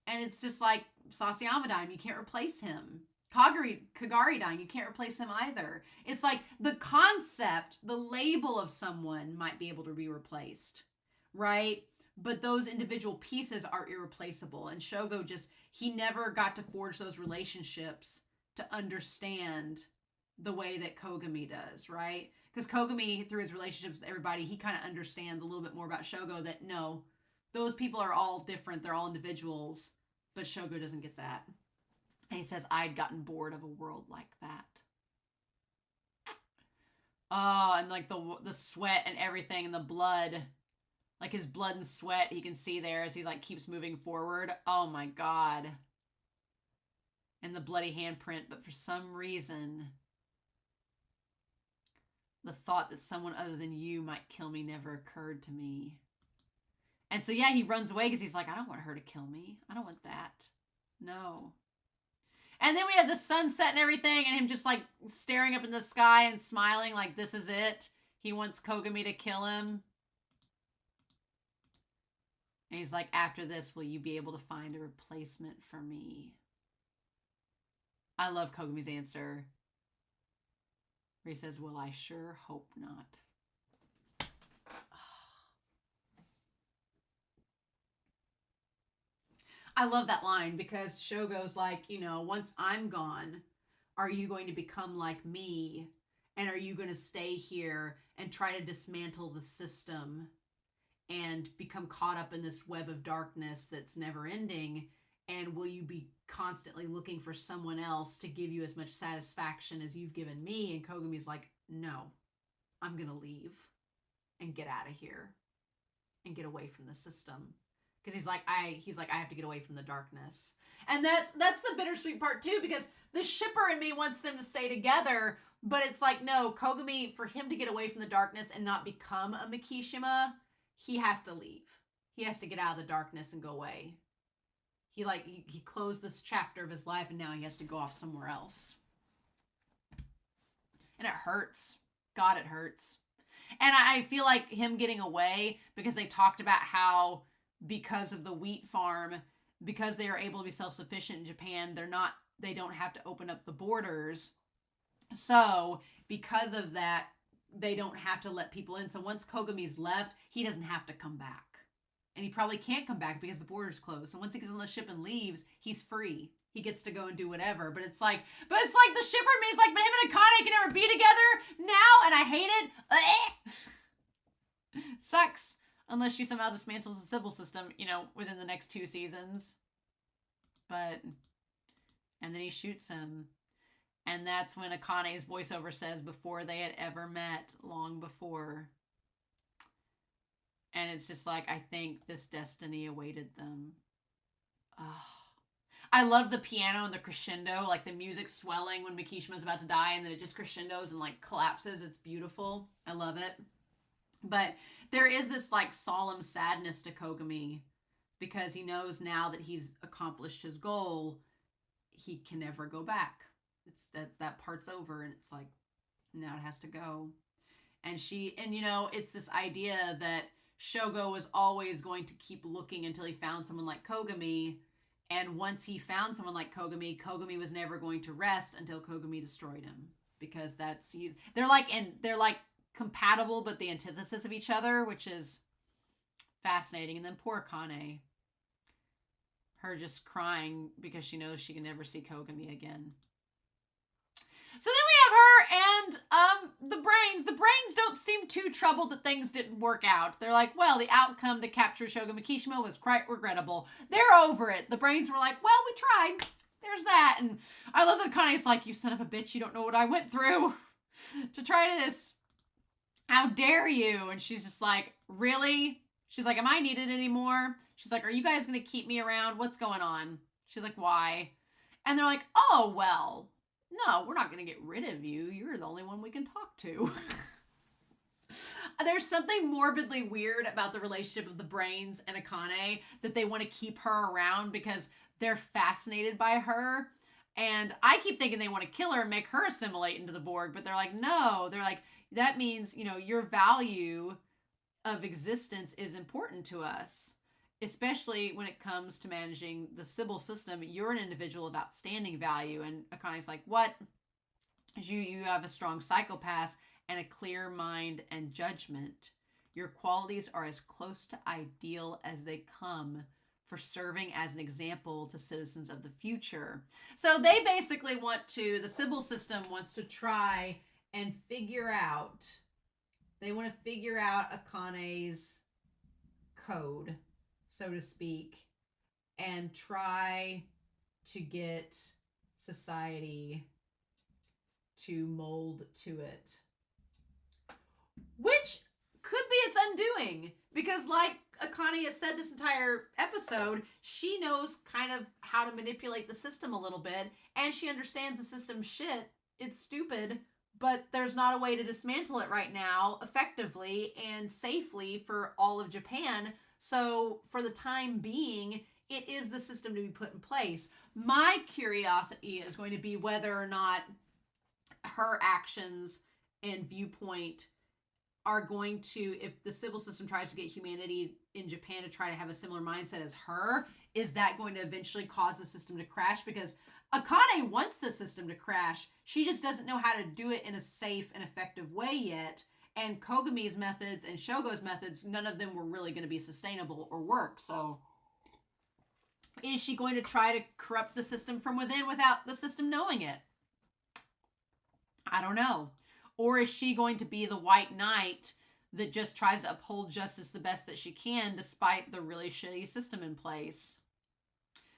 And it's just like Sasayama dying, you can't replace him. Kagari dying, you can't replace him either. It's like the concept, the label of someone might be able to be replaced, right? But those individual pieces are irreplaceable. And Shogo he never got to forge those relationships to understand the way that Kogami does, right? Because Kogami, through his relationships with everybody, he kind of understands a little bit more about Shogo, that no, those people are all different. They're all individuals. But Shogo doesn't get that. And he says, I'd gotten bored of a world like that. Oh, and like the sweat and everything and the blood. Like his blood and sweat he can see there as he like keeps moving forward. Oh my God. And the bloody handprint. But for some reason, the thought that someone other than you might kill me never occurred to me. And so, yeah, he runs away because he's like, I don't want her to kill me. I don't want that. No. And then we have the sunset and everything, and him just like staring up in the sky and smiling like this is it. He wants Kogami to kill him. And he's like, after this, will you be able to find a replacement for me? I love Kogami's answer. Where he says, well, I sure hope not. I love that line because Shogo's like, once I'm gone, are you going to become like me? And are you going to stay here and try to dismantle the system and become caught up in this web of darkness that's never ending? And will you be constantly looking for someone else to give you as much satisfaction as you've given me? And Kogami's like, no, I'm going to leave and get out of here and get away from the system. Because he's like, I have to get away from the darkness. And that's the bittersweet part too, because the shipper in me wants them to stay together, but it's like, no, Kogami, for him to get away from the darkness and not become a Mishima, he has to leave. he has to get out of the darkness and go away. He closed this chapter of his life and now he has to go off somewhere else. And it hurts. God, it hurts. And I feel like him getting away, because they talked about how because of the wheat farm, because they are able to be self-sufficient in Japan, they don't have to open up the borders. So because of that, they don't have to let people in. So once Kogami's left, he doesn't have to come back. And he probably can't come back because the border's closed. So once he gets on the ship and leaves, he's free. He gets to go and do whatever. But it's like the shipper means like, but him and Akane can never be together now, and I hate it. Sucks. Unless she somehow dismantles the civil system, within the next 2 seasons. And then he shoots him. And that's when Akane's voiceover says, before they had ever met, long before. And it's just like, I think this destiny awaited them. Oh. I love the piano and the crescendo, like the music swelling when Mikishima's about to die, and then it just crescendos and like collapses. It's beautiful. I love it. But there is this like solemn sadness to Kogami, because he knows now that he's accomplished his goal, he can never go back. It's that part's over, and it's like, now it has to go. And it's this idea that Shogo was always going to keep looking until he found someone like Kogami. And once he found someone like Kogami, Kogami was never going to rest until Kogami destroyed him. Because they're like compatible, but the antithesis of each other, which is fascinating. And then poor Akane, her just crying because she knows she can never see Kogami again. So then we have her and the brains. The brains don't seem too troubled that things didn't work out. They're like, well, the outcome to capture Shogun Mikishima was quite regrettable. They're over it. The brains were like, well, we tried. There's that. And I love that Kane's like, you son of a bitch, you don't know what I went through to try this. How dare you? And she's just like, really? She's like, am I needed anymore? She's like, are you guys going to keep me around? What's going on? She's like, why? And they're like, oh, well, no, we're not going to get rid of you. You're the only one we can talk to. There's something morbidly weird about the relationship of the brains and Akane, that they want to keep her around because they're fascinated by her. And I keep thinking they want to kill her and make her assimilate into the Borg, but they're like, no. They're like, that means, your value of existence is important to us, especially when it comes to managing the Sybil system. You're an individual of outstanding value. And Akane's like, what? You have a strong psychopath and a clear mind and judgment. Your qualities are as close to ideal as they come for serving as an example to citizens of the future. So they basically the Sybil system wants to try and figure out, Akane's code, so to speak, and try to get society to mold to it. Which could be its undoing, because like Akane has said this entire episode, she knows kind of how to manipulate the system a little bit, and she understands the system's shit. It's stupid, but there's not a way to dismantle it right now effectively and safely for all of Japan. So for the time being, it is the system to be put in place. My curiosity is going to be whether or not her actions and viewpoint are going to, if the civil system tries to get humanity in Japan to try to have a similar mindset as her, is that going to eventually cause the system to crash? Because Akane wants the system to crash. She just doesn't know how to do it in a safe and effective way yet. And Kogami's methods and Shogo's methods, none of them were really going to be sustainable or work. So is she going to try to corrupt the system from within without the system knowing it? I don't know. Or is she going to be the white knight that just tries to uphold justice the best that she can despite the really shitty system in place?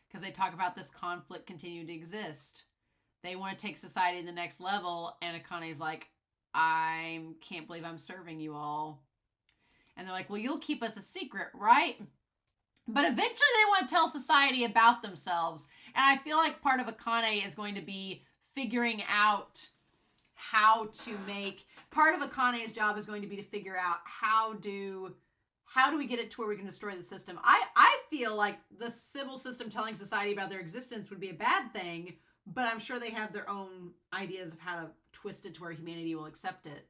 Because they talk about this conflict continuing to exist. They want to take society to the next level, and Akane's like, I can't believe I'm serving you all. And they're like, well, you'll keep us a secret, right? But eventually they want to tell society about themselves. And I feel like part of Akane is going to be figuring out how to make, part of Akane's job is going to be to figure out how how do we get it to where we can destroy the system? I feel like the civil system telling society about their existence would be a bad thing, but I'm sure they have their own ideas of how to twist it to where humanity will accept it.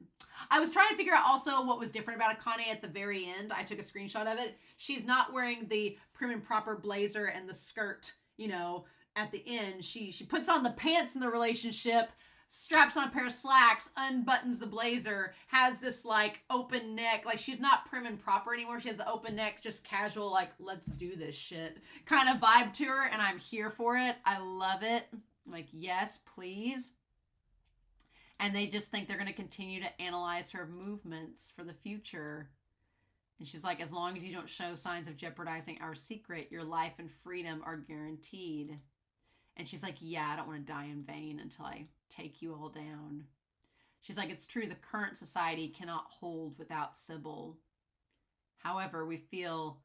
I was trying to figure out also what was different about Akane at the very end. I took a screenshot of it. She's not wearing the prim and proper blazer and the skirt, you know, at the end. She puts on the pants in the relationship, straps on a pair of slacks, unbuttons the blazer, has this like open neck. Like she's not prim and proper anymore. She has the open neck, just casual, like, let's do this shit kind of vibe to her. And I'm here for it. I love it. I'm like, yes, please. And they just think they're going to continue to analyze her movements for the future. And she's like, as long as you don't show signs of jeopardizing our secret, your life and freedom are guaranteed. And she's like, yeah, I don't want to die in vain until I take you all down. She's like, it's true, the current society cannot hold without Sybil. However, we feel,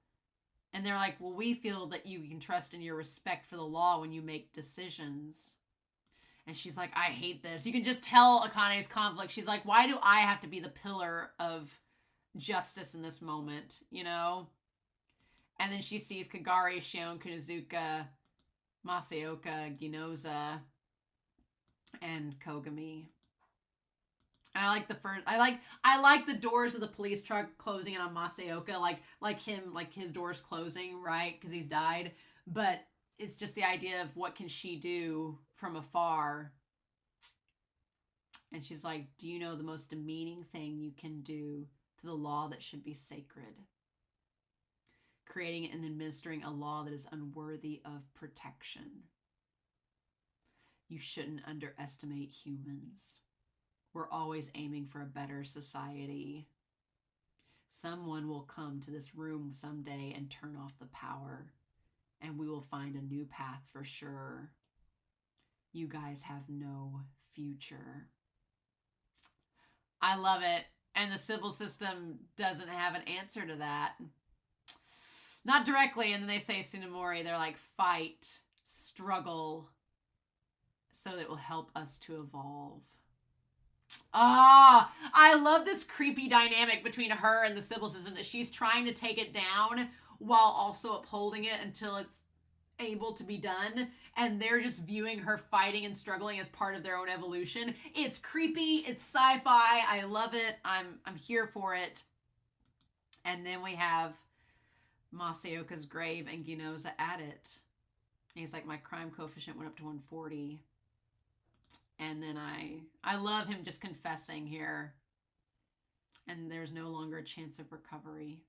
and they're like, well, we feel that you can trust in your respect for the law when you make decisions. And she's like, I hate this. You can just tell Akane's conflict. She's like, why do I have to be the pillar of justice in this moment, you know? And then she sees Kagari, Shion, Kunozuka, Masaoka, Ginoza, and Kogami. And I like the first, I like the doors of the police truck closing in on Masaoka, like his doors closing, right? Because he's died. But it's just the idea of what can she do from afar. And she's like, do you know the most demeaning thing you can do to the law that should be sacred? Creating and administering a law that is unworthy of protection. You shouldn't underestimate humans. We're always aiming for a better society. Someone will come to this room someday and turn off the power, and we will find a new path for sure. You guys have no future. I love it. And the civil system doesn't have an answer to that. Not directly. And then they say Tsunemori, they're like, fight, struggle, so that it will help us to evolve. Ah, I love this creepy dynamic between her and the civil system, that she's trying to take it down while also upholding it until it's able to be done. And they're just viewing her fighting and struggling as part of their own evolution. It's creepy. It's sci-fi. I love it. I'm here for it. And then we have Masaoka's grave and Ginoza at it. And he's like, my crime coefficient went up to 140. And then I love him just confessing here. And there's no longer a chance of recovery.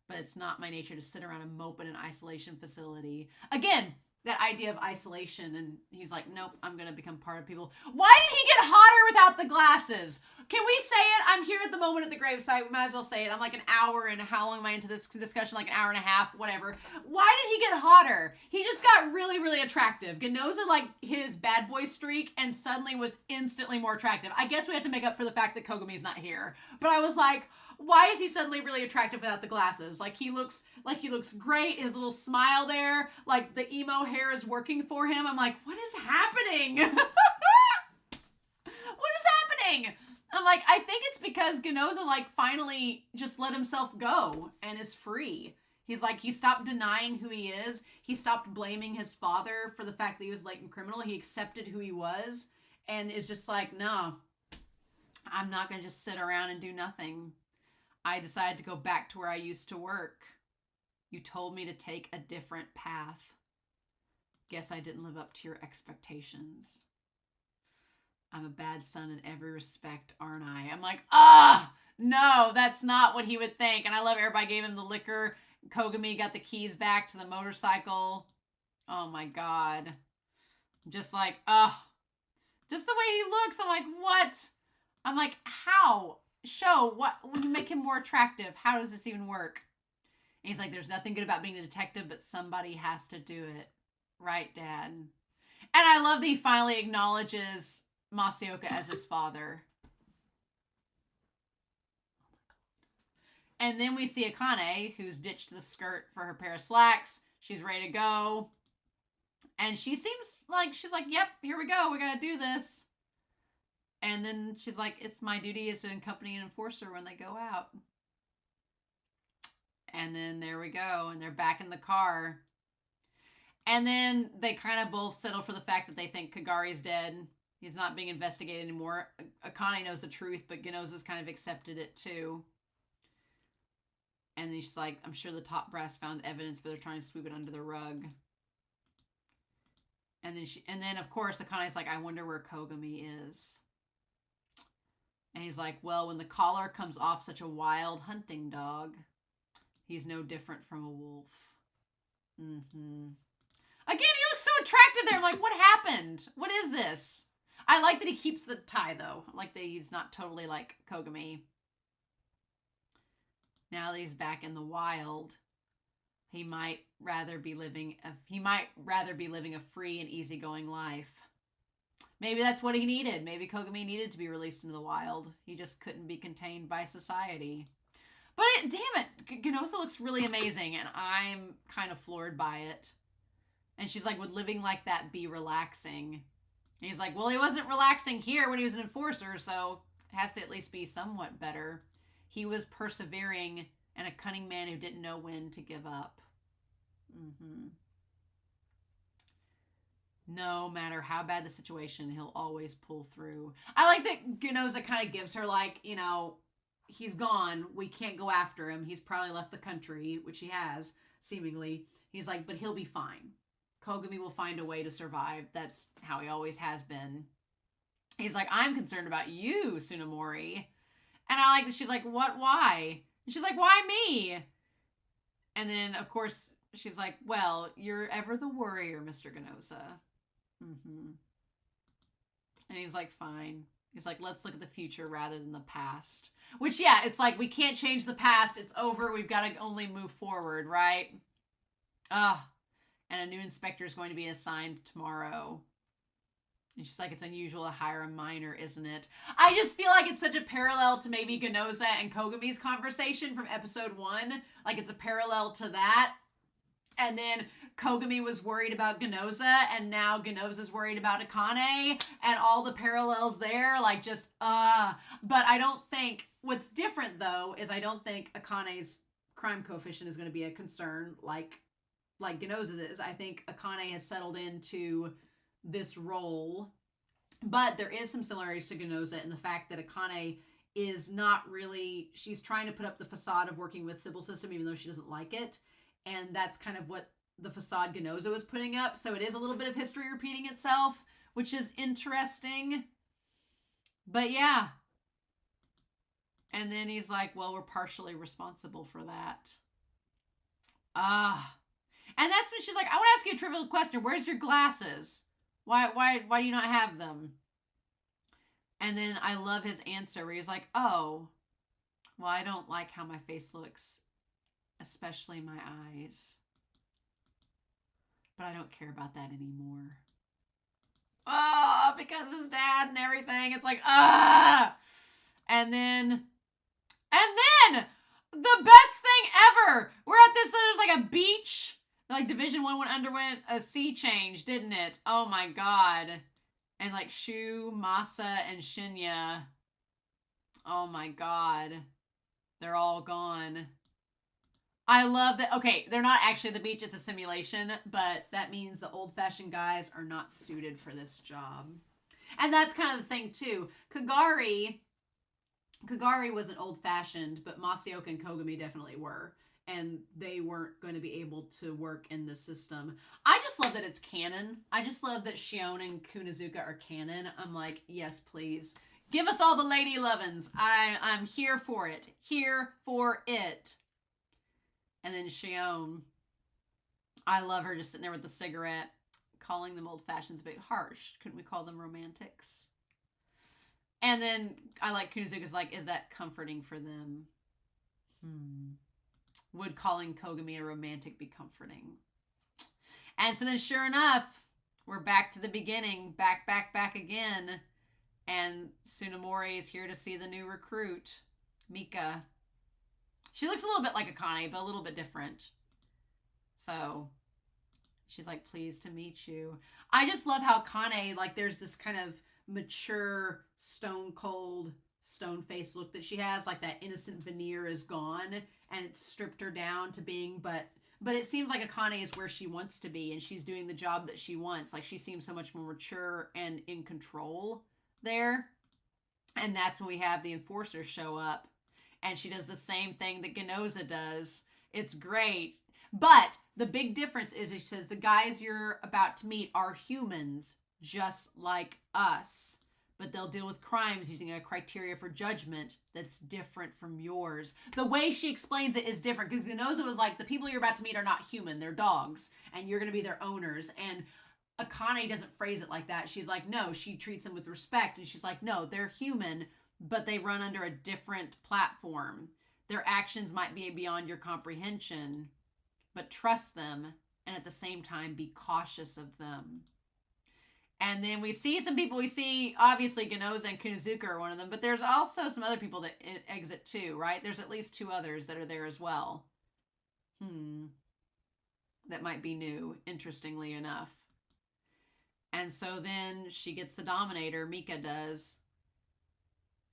But it's not my nature to sit around and mope in an isolation facility. Again, that idea of isolation. And he's like, nope, I'm going to become part of people. Why did he get hotter without the glasses? Can we say it? I'm here at the moment at the gravesite. We might as well say it. I'm like an hour and how long am I into this discussion? Like an hour and a half, whatever. Why did he get hotter? He just got really, really attractive. Ginoza like his bad boy streak and suddenly was instantly more attractive. I guess we have to make up for the fact that Kogami's not here. But I was like, why is he suddenly really attractive without the glasses? Like he looks great. His little smile there, like the emo hair is working for him. I'm like, what is happening? What is happening? I'm like, I think it's because Ginoza like finally just let himself go and is free. He's like, he stopped denying who he is. He stopped blaming his father for the fact that he was latent criminal. He accepted who he was and is just like, no, I'm not going to just sit around and do nothing. I decided to go back to where I used to work. You told me to take a different path. Guess I didn't live up to your expectations. I'm a bad son in every respect, aren't I? I'm like, no, that's not what he would think. And I love everybody gave him the liquor. Kogami got the keys back to the motorcycle. Oh my God. Just like, just the way he looks. I'm like, what? I'm like, how? Show what, when you make him more attractive, how does this even work? And he's like, there's nothing good about being a detective, but somebody has to do it. Right, Dad? And I love that he finally acknowledges Masaoka as his father. And then we see Akane, who's ditched the skirt for her pair of slacks. She's ready to go. And she seems like, she's like, yep, here we go. We gotta do this. And then she's like, it's my duty is to accompany an enforcer when they go out. And then there we go. And they're back in the car. And then they kind of both settle for the fact that they think Kagari's dead. He's not being investigated anymore. Akane knows the truth, but Ginoza's kind of accepted it too. And then she's like, I'm sure the top brass found evidence, but they're trying to sweep it under the rug. And then of course Akane's like, I wonder where Kogami is. And he's like, well, when the collar comes off such a wild hunting dog, he's no different from a wolf. Again, he looks so attractive there. I'm like, what happened? What is this? I like that he keeps the tie, though. I like that he's not totally like Kogami. Now that he's back in the wild, he might rather be living a free and easygoing life. Maybe that's what he needed. Maybe Kogami needed to be released into the wild. He just couldn't be contained by society. But damn it, Ginoza looks really amazing, and I'm kind of floored by it. And she's like, would living like that be relaxing? And he's like, well, he wasn't relaxing here when he was an enforcer, so it has to at least be somewhat better. He was persevering and a cunning man who didn't know when to give up. No matter how bad the situation, he'll always pull through. I like that Ginoza kind of gives her, like, you know, he's gone. We can't go after him. He's probably left the country, which he has, seemingly. He's like, but he'll be fine. Kogami will find a way to survive. That's how he always has been. He's like, I'm concerned about you, Tsunemori. And I like that she's like, what, why? And she's like, why me? And then, of course, she's like, well, you're ever the worrier, Mr. Ginoza. And he's like, fine. He's like, let's look at the future rather than the past. Which, yeah, it's like, we can't change the past. It's over. We've got to only move forward, right? And a new inspector is going to be assigned tomorrow. And she's like, it's unusual to hire a minor, isn't it? I just feel like it's such a parallel to maybe Ginoza and Kogami's conversation from episode 1. Like, it's a parallel to that. And then Kogami was worried about Ginoza, and now Ginoza's worried about Akane, and all the parallels there, like, just, But I don't think, what's different, though, is I don't think Akane's crime coefficient is going to be a concern like Ginoza's is. I think Akane has settled into this role, but there is some similarities to Ginoza in the fact that Akane is not really, she's trying to put up the facade of working with civil system, even though she doesn't like it. And that's kind of what the facade Ginoza was putting up. So it is a little bit of history repeating itself, which is interesting. But yeah. And then he's like, well, we're partially responsible for that. And that's when she's like, I want to ask you a trivial question. Where's your glasses? Why do you not have them? And then I love his answer where he's like, oh, well, I don't like how my face looks, especially my eyes. But I don't care about that anymore. Because his dad and everything. It's like, And then the best thing ever. We're at this, there's like a beach. Like Division 1 underwent a sea change, didn't it? Oh my god. And like Shu, Masa, and Shinya. Oh my god. They're all gone. I love that. Okay, they're not actually at the beach. It's a simulation. But that means the old-fashioned guys are not suited for this job. And that's kind of the thing, too. Kagari wasn't old-fashioned, but Masaoka and Kogami definitely were. And they weren't going to be able to work in this system. I just love that it's canon. I just love that Shion and Kunazuka are canon. I'm like, yes, please. Give us all the lady lovin's. I'm here for it. Here for it. And then Shion, I love her just sitting there with the cigarette. Calling them old-fashioned is a bit harsh. Couldn't we call them romantics? And then I like Kunazuka's like, is that comforting for them? Would calling Kogami a romantic be comforting? And so then sure enough, we're back to the beginning. Back again. And Tsunemori is here to see the new recruit, Mika. She looks a little bit like Akane, but a little bit different. So she's like, pleased to meet you. I just love how Akane, like, there's this kind of mature, stone cold stone-faced look that she has, like that innocent veneer is gone and it's stripped her down to being, but it seems like Akane is where she wants to be and she's doing the job that she wants. Like she seems so much more mature and in control there. And that's when we have the enforcer show up and she does the same thing that Ginoza does. It's great. But the big difference is it says the guys you're about to meet are humans just like us, but they'll deal with crimes using a criteria for judgment that's different from yours. The way she explains it is different because Ginoza was like, the people you're about to meet are not human, they're dogs, and you're going to be their owners. And Akane doesn't phrase it like that. She's like, no, she treats them with respect. And she's like, no, they're human, but they run under a different platform. Their actions might be beyond your comprehension, but trust them and at the same time be cautious of them. And then we see some people, we see obviously Ginoza and Kunozuka are one of them, but there's also some other people that exit too, right? There's at least 2 others that are there as well. That might be new, interestingly enough. And so then she gets the Dominator, Mika does.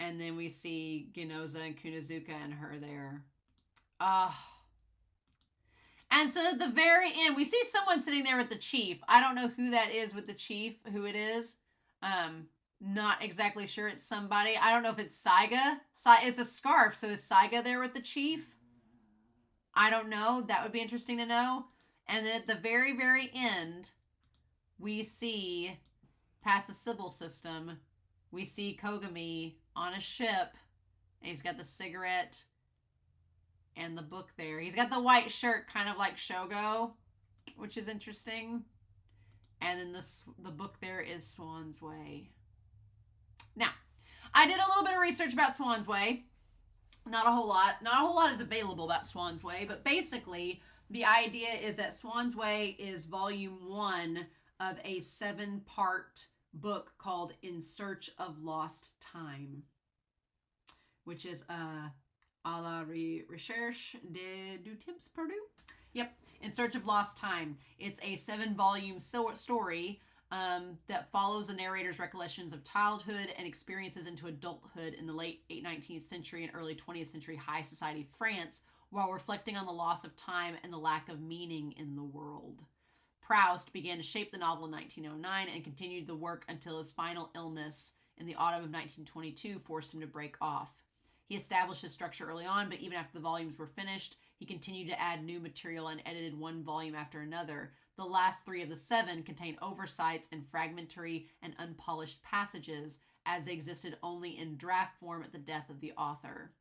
And then we see Ginoza and Kunozuka and her there. And so at the very end, we see someone sitting there with the chief. I don't know who that is with the chief, who it is. Not exactly sure. It's somebody. I don't know if it's Saiga. It's a scarf. So is Saiga there with the chief? I don't know. That would be interesting to know. And then at the very, very end, we see, past the Sybil system, we see Kogami on a ship. And he's got the cigarette and the book there. He's got the white shirt, kind of like Shogo, which is interesting. And then the book there is Swan's Way. Now, I did a little bit of research about Swan's Way. Not a whole lot. Not a whole lot is available about Swan's Way, but basically the idea is that Swan's Way is volume 1 of a 7-part book called In Search of Lost Time, which is à la recherche du temps perdu. Yep, In Search of Lost Time. It's a 7-volume story that follows the narrator's recollections of childhood and experiences into adulthood in the late 19th century and early 20th century high society France, while reflecting on the loss of time and the lack of meaning in the world. Proust began to shape the novel in 1909 and continued the work until his final illness in the autumn of 1922 forced him to break off. He established his structure early on, but even after the volumes were finished, he continued to add new material and edited one volume after another. The last 3 of the 7 contain oversights and fragmentary and unpolished passages, as they existed only in draft form at the death of the author.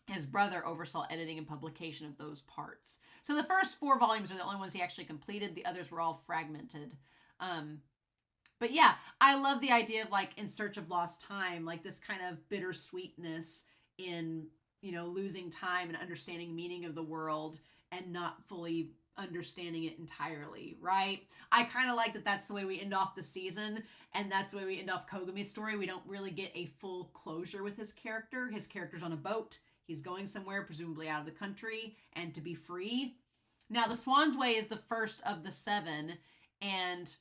His brother oversaw editing and publication of those parts. So the first 4 volumes are the only ones he actually completed. The others were all fragmented. But yeah, I love the idea of like In Search of Lost Time, like this kind of bittersweetness in, you know, losing time and understanding meaning of the world and not fully understanding it entirely, right? I kind of like that that's the way we end off the season, and that's the way we end off Kogami's story. We don't really get a full closure with his character. His character's on a boat. He's going somewhere, presumably out of the country, and to be free. Now, the Swan's Way is the first of the 7, and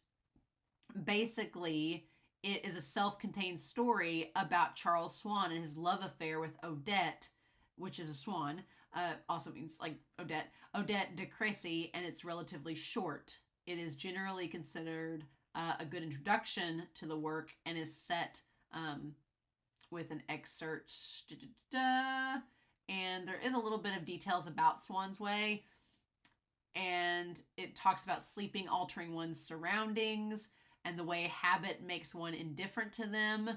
basically it is a self-contained story about Charles Swan and his love affair with Odette, which is a swan. Also means like Odette de Crécy, and it's relatively short. It is generally considered a good introduction to the work and is set with an excerpt. And there is a little bit of details about Swan's Way, and it talks about sleeping altering one's surroundings and the way habit makes one indifferent to them.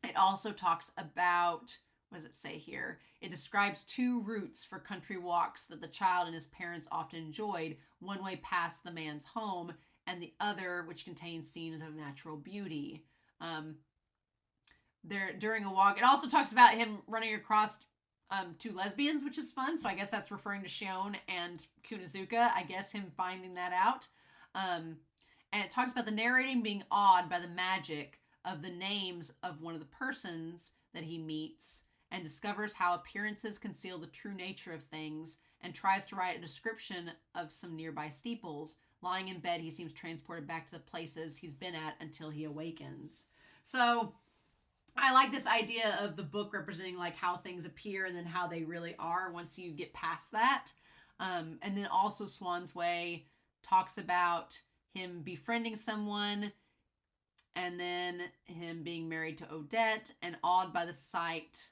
It also talks about, what does it say here? It describes 2 routes for country walks that the child and his parents often enjoyed. One way past the man's home, and the other, which contains scenes of natural beauty. During a walk, it also talks about him running across 2 lesbians, which is fun. So I guess that's referring to Shion and Kunozuka. I guess him finding that out. And it talks about the narrating being awed by the magic of the names of one of the persons that he meets, and discovers how appearances conceal the true nature of things, and tries to write a description of some nearby steeples. Lying in bed, he seems transported back to the places he's been at until he awakens. So I like this idea of the book representing like how things appear and then how they really are once you get past that. And then also Swan's Way talks about him befriending someone and then him being married to Odette and awed by the sight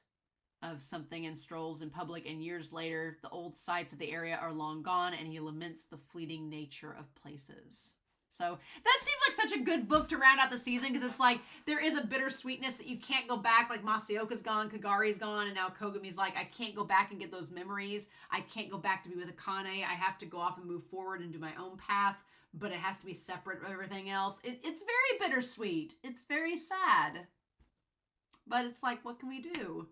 of something and strolls in public, and years later the old sights of the area are long gone and he laments the fleeting nature of places. So that seems like such a good book to round out the season, because it's like there is a bittersweetness that you can't go back. Like Masaoka's gone, Kagari's gone, and now Kogami's like, I can't go back and get those memories. I can't go back to be with Akane. I have to go off and move forward and do my own path, but it has to be separate from everything else. It's very bittersweet. It's very sad. But it's like, what can we do?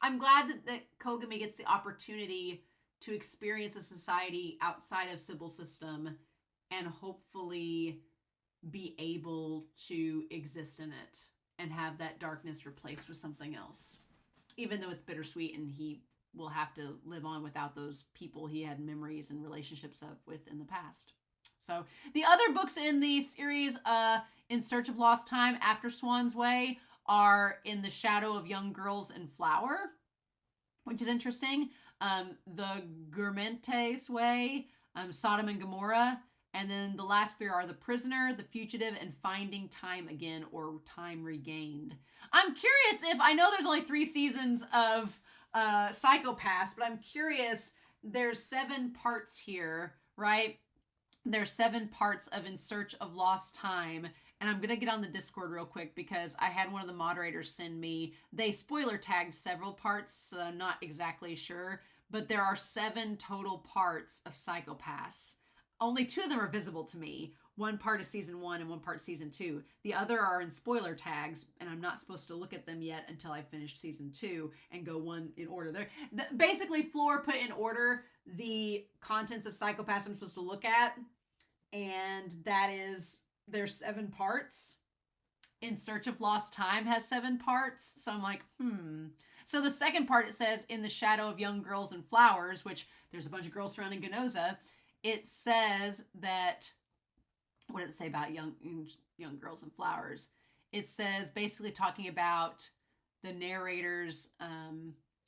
I'm glad that Kogami gets the opportunity to experience a society outside of Sibyl's system and hopefully be able to exist in it and have that darkness replaced with something else. Even though it's bittersweet and he will have to live on without those people he had memories and relationships of with in the past. So the other books in the series, In Search of Lost Time after Swan's Way, are In the Shadow of Young Girls in Flower, which is interesting. The Gourmantes Way, Sodom and Gomorrah, and then the last three are The Prisoner, The Fugitive, and Finding Time Again, or Time Regained. I'm curious if, I know there's only 3 seasons of Psycho-Pass, but I'm curious, there's 7 parts here, right? There's 7 parts of In Search of Lost Time, and I'm going to get on the Discord real quick because I had one of the moderators send me, they spoiler tagged several parts, so I'm not exactly sure, but there are 7 total parts of Psycho-Pass. Only 2 of them are visible to me. One part is season 1 and one part season 2. The other are in spoiler tags, and I'm not supposed to look at them yet until I finish season 2 and go one in order. Basically, Floor put in order the contents of Psycho-Pass I'm supposed to look at, and that is, there's 7 parts. In Search of Lost Time has 7 parts, so I'm like, So the second part, it says, In the Shadow of Young Girls and Flowers, which there's a bunch of girls surrounding Ginoza. It says that, what does it say about young girls and flowers? It says basically talking about the narrators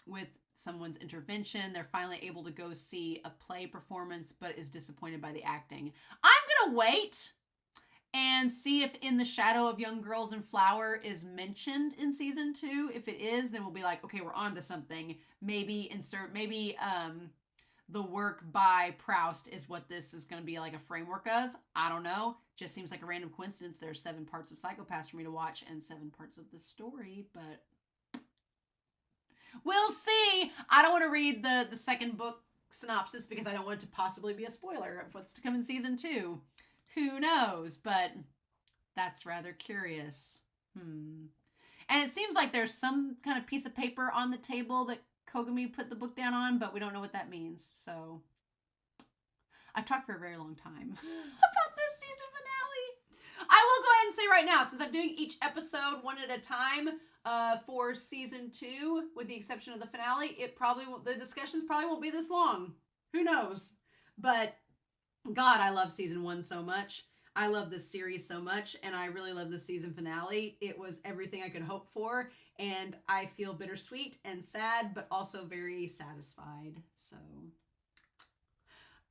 with someone's intervention. They're finally able to go see a play performance, but is disappointed by the acting. I'm going to wait and see if In the Shadow of Young Girls and Flower is mentioned in season 2. If it is, then we'll be like, okay, we're on to something. Maybe the work by Proust is what this is going to be like a framework of. I don't know. Just seems like a random coincidence. There's 7 parts of Psycho-Pass for me to watch and 7 parts of the story, but we'll see. I don't want to read the second book synopsis because I don't want it to possibly be a spoiler of what's to come in season 2. Who knows? But that's rather curious. And it seems like there's some kind of piece of paper on the table that Kogami put the book down on, but we don't know what that means. So I've talked for a very long time about this season finale. I will go ahead and say right now, since I'm doing each episode one at a time for season 2, with the exception of the finale, the discussions probably won't be this long. Who knows? But God, I love season 1 so much. I love this series so much, and I really love the season finale. It was everything I could hope for, and I feel bittersweet and sad, but also very satisfied. So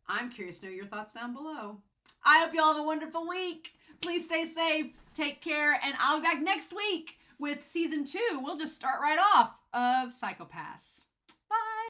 I'm curious to know your thoughts down below. I hope you all have a wonderful week. Please stay safe, take care, and I'll be back next week with season 2. We'll just start right off of Psycho-Pass.